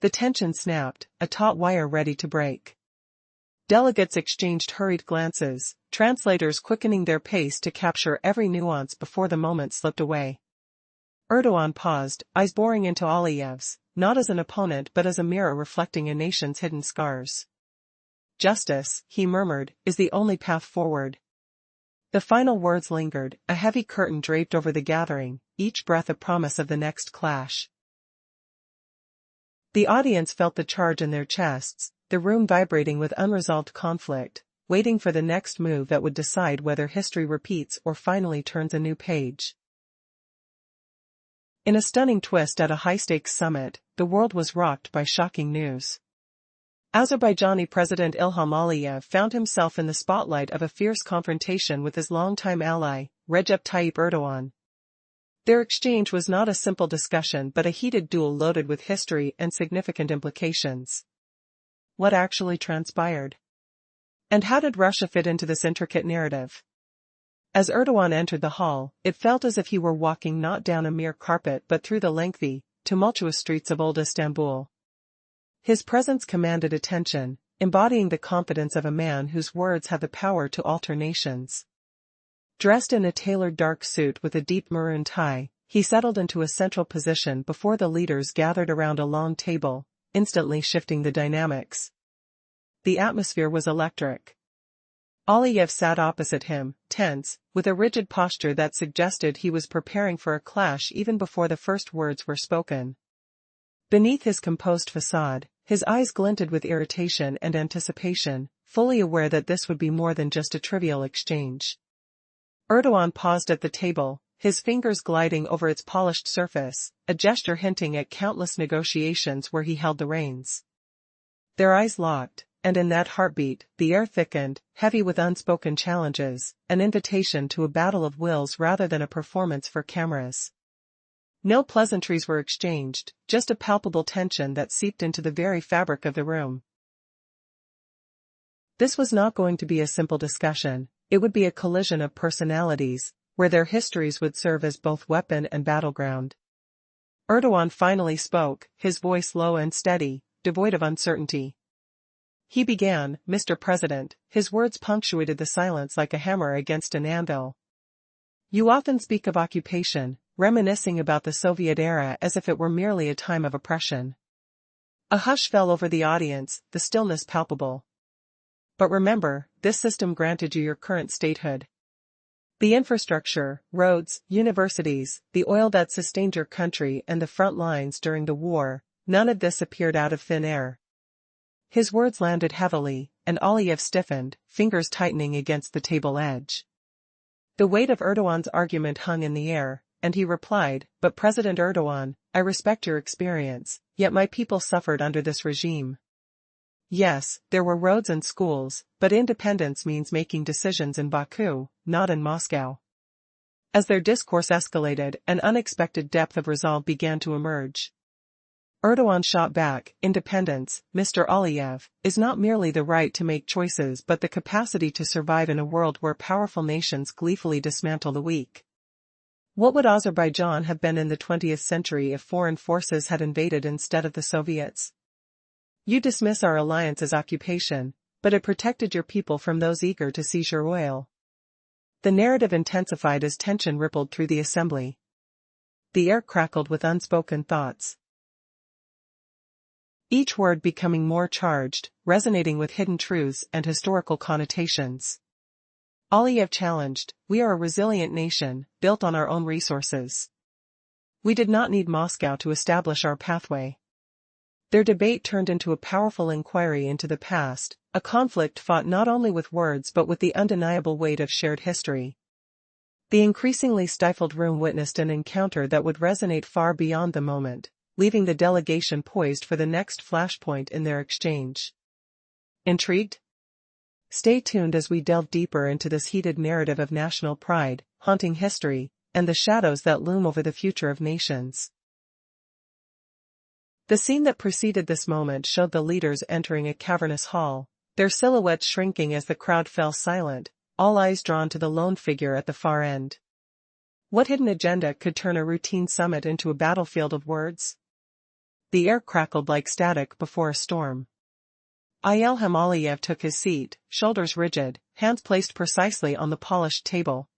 A: The tension snapped, a taut wire ready to break. Delegates exchanged hurried glances, translators quickening their pace to capture every nuance before the moment slipped away. Erdogan paused, eyes boring into Aliyev's, not as an opponent but as a mirror reflecting a nation's hidden scars. Justice, he murmured, is the only path forward. The final words lingered, a heavy curtain draped over the gathering, each breath a promise of the next clash. The audience felt the charge in their chests, the room vibrating with unresolved conflict, waiting for the next move that would decide whether history repeats or finally turns a new page. In a stunning twist at a high-stakes summit, the world was rocked by shocking news. Azerbaijani President Ilham Aliyev found himself in the spotlight of a fierce confrontation with his longtime ally, Recep Tayyip Erdogan. Their exchange was not a simple discussion but a heated duel loaded with history and significant implications. What actually transpired? And how did Russia fit into this intricate narrative? As Erdogan entered the hall, it felt as if he were walking not down a mere carpet but through the lengthy, tumultuous streets of old Istanbul. His presence commanded attention, embodying the confidence of a man whose words have the power to alter nations. Dressed in a tailored dark suit with a deep maroon tie, he settled into a central position before the leaders gathered around a long table, instantly shifting the dynamics. The atmosphere was electric. Aliyev sat opposite him, tense, with a rigid posture that suggested he was preparing for a clash even before the first words were spoken. Beneath his composed facade, his eyes glinted with irritation and anticipation, fully aware that this would be more than just a trivial exchange. Erdogan paused at the table, his fingers gliding over its polished surface, a gesture hinting at countless negotiations where he held the reins. Their eyes locked, and in that heartbeat, the air thickened, heavy with unspoken challenges, an invitation to a battle of wills rather than a performance for cameras. No pleasantries were exchanged, just a palpable tension that seeped into the very fabric of the room. This was not going to be a simple discussion, it would be a collision of personalities, where their histories would serve as both weapon and battleground. Erdogan finally spoke, his voice low and steady, devoid of uncertainty. He began, "Mr. President," his words punctuated the silence like a hammer against an anvil. "You often speak of occupation, reminiscing about the Soviet era as if it were merely a time of oppression." A hush fell over the audience, the stillness palpable. "But remember, this system granted you your current statehood. The infrastructure, roads, universities, the oil that sustained your country and the front lines during the war, none of this appeared out of thin air." His words landed heavily, and Aliyev stiffened, fingers tightening against the table edge. The weight of Erdogan's argument hung in the air, and he replied, "But President Erdogan, I respect your experience, yet my people suffered under this regime. Yes, there were roads and schools, but independence means making decisions in Baku, not in Moscow." As their discourse escalated, an unexpected depth of resolve began to emerge. Erdogan shot back, "Independence, Mr. Aliyev, is not merely the right to make choices but the capacity to survive in a world where powerful nations gleefully dismantle the weak. What would Azerbaijan have been in the 20th century if foreign forces had invaded instead of the Soviets? You dismiss our alliance as occupation, but it protected your people from those eager to seize your oil." The narrative intensified as tension rippled through the assembly. The air crackled with unspoken thoughts, each word becoming more charged, resonating with hidden truths and historical connotations. Aliyev challenged, "We are a resilient nation, built on our own resources. We did not need Moscow to establish our pathway." Their debate turned into a powerful inquiry into the past, a conflict fought not only with words but with the undeniable weight of shared history. The increasingly stifled room witnessed an encounter that would resonate far beyond the moment, leaving the delegation poised for the next flashpoint in their exchange. Intrigued? Stay tuned as we delve deeper into this heated narrative of national pride, haunting history, and the shadows that loom over the future of nations. The scene that preceded this moment showed the leaders entering a cavernous hall, their silhouettes shrinking as the crowd fell silent, all eyes drawn to the lone figure at the far end. What hidden agenda could turn a routine summit into a battlefield of words? The air crackled like static before a storm. Ilham Aliyev took his seat, shoulders rigid, hands placed precisely on the polished table.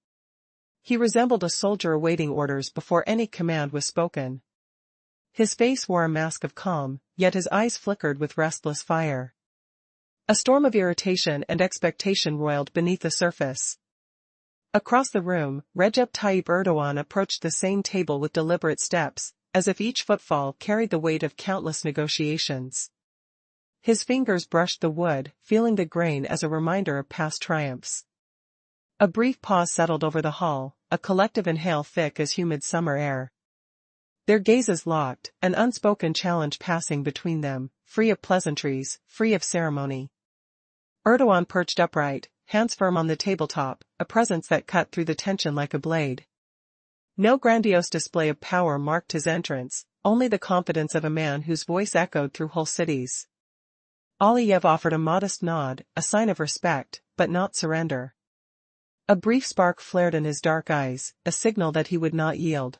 A: He resembled a soldier awaiting orders before any command was spoken. His face wore a mask of calm, yet his eyes flickered with restless fire. A storm of irritation and expectation roiled beneath the surface. Across the room, Recep Tayyip Erdogan approached the same table with deliberate steps, as if each footfall carried the weight of countless negotiations. His fingers brushed the wood, feeling the grain as a reminder of past triumphs. A brief pause settled over the hall, a collective inhale thick as humid summer air. Their gazes locked, an unspoken challenge passing between them, free of pleasantries, free of ceremony. Erdogan perched upright, hands firm on the tabletop, a presence that cut through the tension like a blade. No grandiose display of power marked his entrance, only the confidence of a man whose voice echoed through whole cities. Aliyev offered a modest nod, a sign of respect, but not surrender. A brief spark flared in his dark eyes, a signal that he would not yield.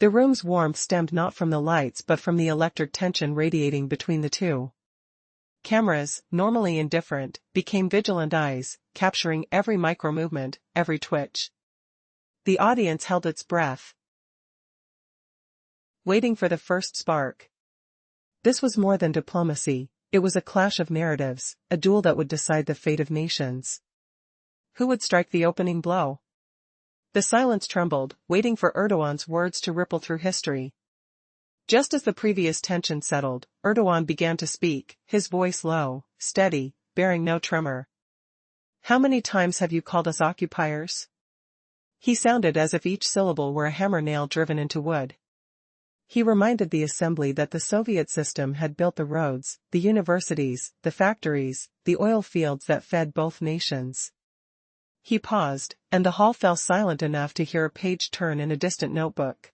A: The room's warmth stemmed not from the lights but from the electric tension radiating between the two. Cameras, normally indifferent, became vigilant eyes, capturing every micro-movement, every twitch. The audience held its breath, waiting for the first spark. This was more than diplomacy, it was a clash of narratives, a duel that would decide the fate of nations. Who would strike the opening blow? The silence trembled, waiting for Erdogan's words to ripple through history. Just as the previous tension settled, Erdogan began to speak, his voice low, steady, bearing no tremor. "How many times have you called us occupiers?" He sounded as if each syllable were a hammer nail driven into wood. He reminded the assembly that the Soviet system had built the roads, the universities, the factories, the oil fields that fed both nations. He paused, and the hall fell silent enough to hear a page turn in a distant notebook.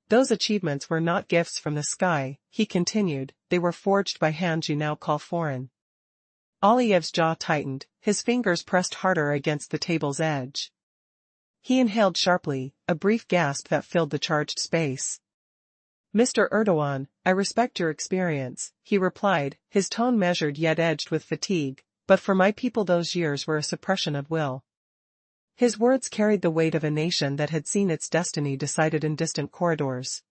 A: "Those achievements were not gifts from the sky," he continued, "they were forged by hands you now call foreign." Aliyev's jaw tightened, his fingers pressed harder against the table's edge. He inhaled sharply, a brief gasp that filled the charged space. "Mr. Erdogan, I respect your experience," he replied, his tone measured yet edged with fatigue, "but for my people those years were a suppression of will." His words carried the weight of a nation that had seen its destiny decided in distant corridors.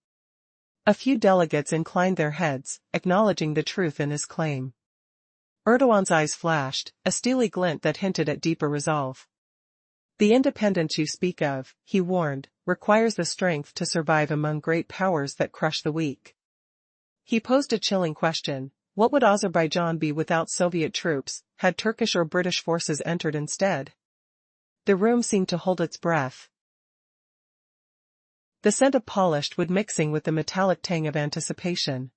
A: A few delegates inclined their heads, acknowledging the truth in his claim. Erdogan's eyes flashed, a steely glint that hinted at deeper resolve. "The independence you speak of," he warned, "requires the strength to survive among great powers that crush the weak." He posed a chilling question: what would Azerbaijan be without Soviet troops, had Turkish or British forces entered instead? The room seemed to hold its breath. The scent of polished wood mixing with the metallic tang of anticipation.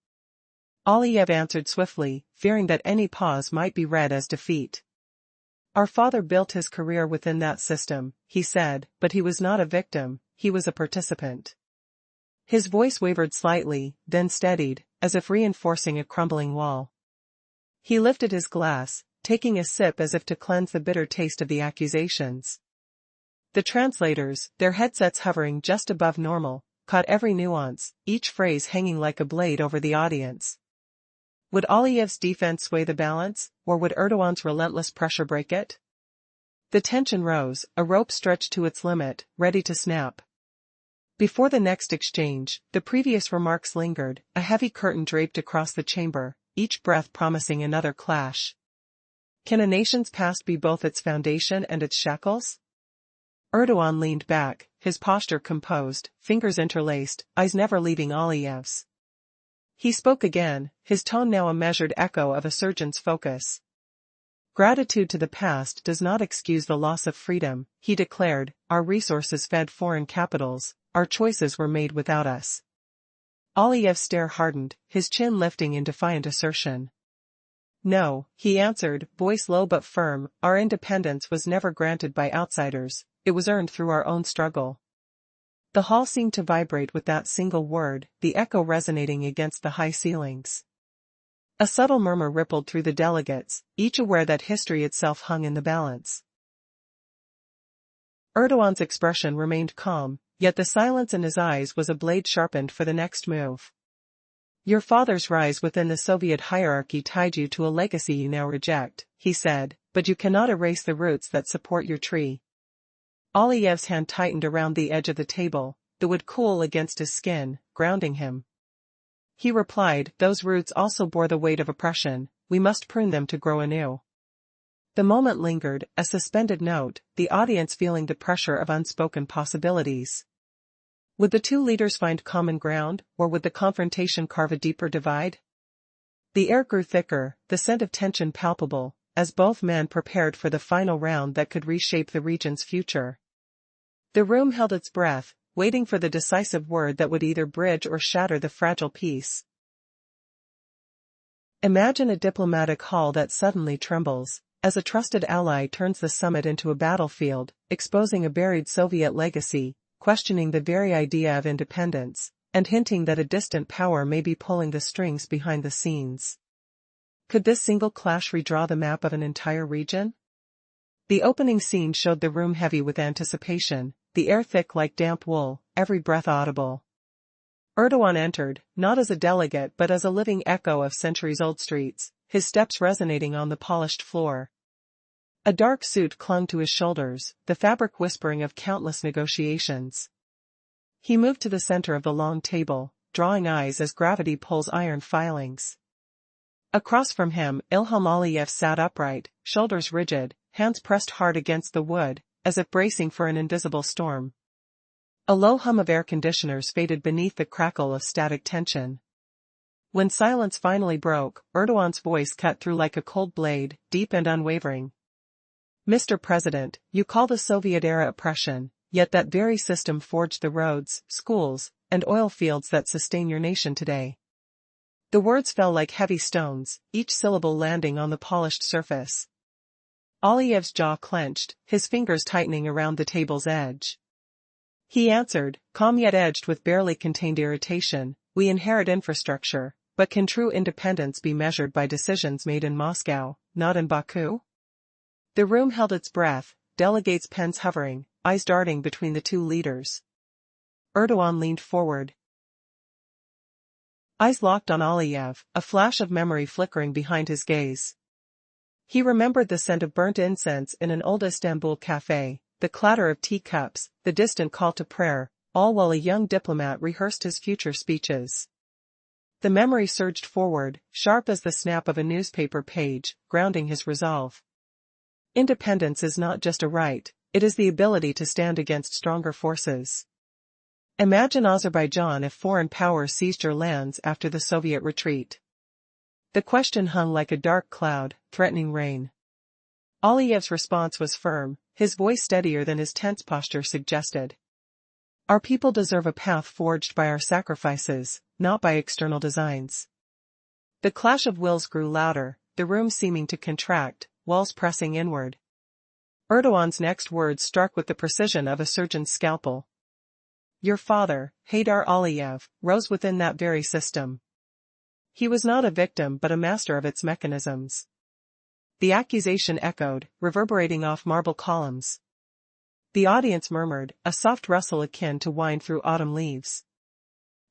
A: Aliyev answered swiftly, fearing that any pause might be read as defeat. "Our father built his career within that system," he said, "but he was not a victim, he was a participant." His voice wavered slightly, then steadied, as if reinforcing a crumbling wall. He lifted his glass, taking a sip as if to cleanse the bitter taste of the accusations. The translators, their headsets hovering just above normal, caught every nuance, each phrase hanging like a blade over the audience. Would Aliyev's defense sway the balance, or would Erdogan's relentless pressure break it? The tension rose, a rope stretched to its limit, ready to snap. Before the next exchange, the previous remarks lingered, a heavy curtain draped across the chamber, each breath promising another clash. Can a nation's past be both its foundation and its shackles? Erdogan leaned back, his posture composed, fingers interlaced, eyes never leaving Aliyev's. He spoke again, his tone now a measured echo of a surgeon's focus. "Gratitude to the past does not excuse the loss of freedom," he declared. "Our resources fed foreign capitals, our choices were made without us." Aliyev's stare hardened, his chin lifting in defiant assertion. "No," he answered, voice low but firm, "our independence was never granted by outsiders, it was earned through our own struggle." The hall seemed to vibrate with that single word, the echo resonating against the high ceilings. A subtle murmur rippled through the delegates, each aware that history itself hung in the balance. Erdogan's expression remained calm, yet the silence in his eyes was a blade sharpened for the next move. "Your father's rise within the Soviet hierarchy tied you to a legacy you now reject," he said, "but you cannot erase the roots that support your tree." Aliyev's hand tightened around the edge of the table, the wood cool against his skin, grounding him. He replied, those roots also bore the weight of oppression, we must prune them to grow anew. The moment lingered, a suspended note, the audience feeling the pressure of unspoken possibilities. Would the two leaders find common ground, or would the confrontation carve a deeper divide? The air grew thicker, the scent of tension palpable, as both men prepared for the final round that could reshape the region's future. The room held its breath, waiting for the decisive word that would either bridge or shatter the fragile peace. Imagine a diplomatic hall that suddenly trembles, as a trusted ally turns the summit into a battlefield, exposing a buried Soviet legacy, questioning the very idea of independence, and hinting that a distant power may be pulling the strings behind the scenes. Could this single clash redraw the map of an entire region? The opening scene showed the room heavy with anticipation, the air thick like damp wool, every breath audible. Erdogan entered, not as a delegate but as a living echo of centuries-old streets, his steps resonating on the polished floor. A dark suit clung to his shoulders, the fabric whispering of countless negotiations. He moved to the center of the long table, drawing eyes as gravity pulls iron filings. Across from him, Ilham Aliyev sat upright, shoulders rigid, hands pressed hard against the wood, as if bracing for an invisible storm. A low hum of air conditioners faded beneath the crackle of static tension. When silence finally broke, Erdogan's voice cut through like a cold blade, deep and unwavering. Mr. President, you call the Soviet-era oppression, yet that very system forged the roads, schools, and oil fields that sustain your nation today. The words fell like heavy stones, each syllable landing on the polished surface. Aliyev's jaw clenched, his fingers tightening around the table's edge. He answered, calm yet edged with barely contained irritation, we inherit infrastructure, but can true independence be measured by decisions made in Moscow, not in Baku? The room held its breath, delegates' pens hovering, eyes darting between the two leaders. Erdogan leaned forward. Eyes locked on Aliyev, a flash of memory flickering behind his gaze. He remembered the scent of burnt incense in an old Istanbul cafe, the clatter of teacups, the distant call to prayer, all while a young diplomat rehearsed his future speeches. The memory surged forward, sharp as the snap of a newspaper page, grounding his resolve. Independence is not just a right, it is the ability to stand against stronger forces. Imagine Azerbaijan if foreign powers seized your lands after the Soviet retreat. The question hung like a dark cloud, threatening rain. Aliyev's response was firm, his voice steadier than his tense posture suggested. Our people deserve a path forged by our sacrifices, not by external designs. The clash of wills grew louder, the room seeming to contract, walls pressing inward. Erdogan's next words struck with the precision of a surgeon's scalpel. Your father, Haydar Aliyev, rose within that very system. He was not a victim but a master of its mechanisms. The accusation echoed, reverberating off marble columns. The audience murmured, a soft rustle akin to wind through autumn leaves.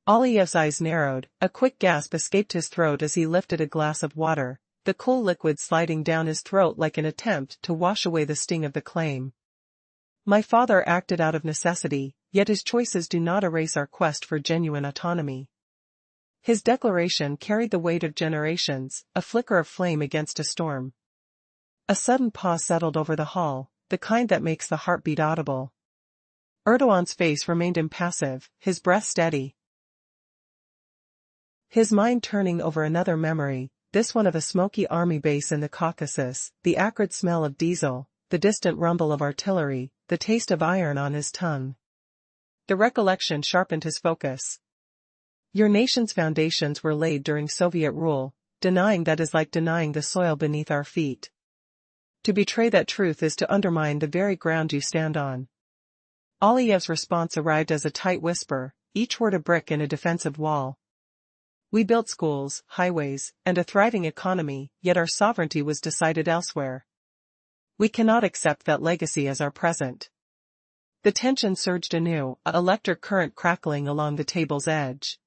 A: Aliyev's eyes narrowed, a quick gasp escaped his throat as he lifted a glass of water, the cool liquid sliding down his throat like an attempt to wash away the sting of the claim. My father acted out of necessity, yet his choices do not erase our quest for genuine autonomy. His declaration carried the weight of generations, a flicker of flame against a storm. A sudden pause settled over the hall, the kind that makes the heartbeat audible. Erdogan's face remained impassive, his breath steady. His mind turning over another memory, this one of a smoky army base in the Caucasus, the acrid smell of diesel, the distant rumble of artillery, the taste of iron on his tongue. The recollection sharpened his focus. Your nation's foundations were laid during Soviet rule, denying that is like denying the soil beneath our feet. To betray that truth is to undermine the very ground you stand on. Aliyev's response arrived as a tight whisper, each word a brick in a defensive wall. We built schools, highways, and a thriving economy, yet our sovereignty was decided elsewhere. We cannot accept that legacy as our present. The tension surged anew, a electric current crackling along the table's edge.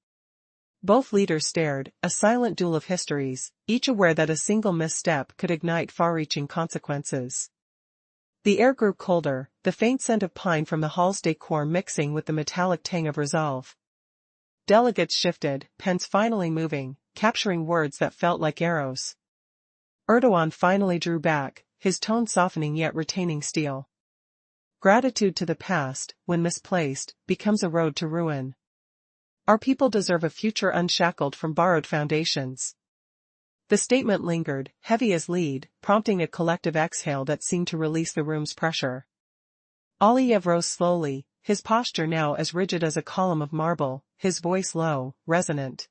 A: Both leaders stared, a silent duel of histories, each aware that a single misstep could ignite far-reaching consequences. The air grew colder, the faint scent of pine from the hall's decor mixing with the metallic tang of resolve. Delegates shifted, pens finally moving, capturing words that felt like arrows. Erdogan finally drew back, his tone softening yet retaining steel. Gratitude to the past, when misplaced, becomes a road to ruin. Our people deserve a future unshackled from borrowed foundations. The statement lingered, heavy as lead, prompting a collective exhale that seemed to release the room's pressure. Aliyev rose slowly, his posture now as rigid as a column of marble, his voice low, resonant.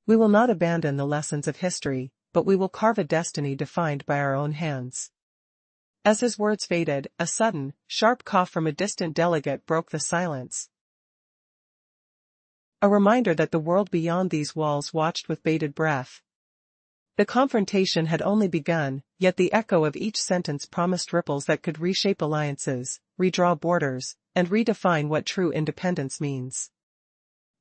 A: We will not abandon the lessons of history, but we will carve a destiny defined by our own hands. As his words faded, a sudden, sharp cough from a distant delegate broke the silence. A reminder that the world beyond these walls watched with bated breath. The confrontation had only begun, yet the echo of each sentence promised ripples that could reshape alliances, redraw borders, and redefine what true independence means.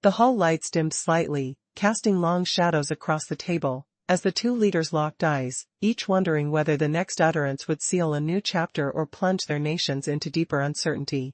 A: The hall lights dimmed slightly, casting long shadows across the table, as the two leaders locked eyes, each wondering whether the next utterance would seal a new chapter or plunge their nations into deeper uncertainty.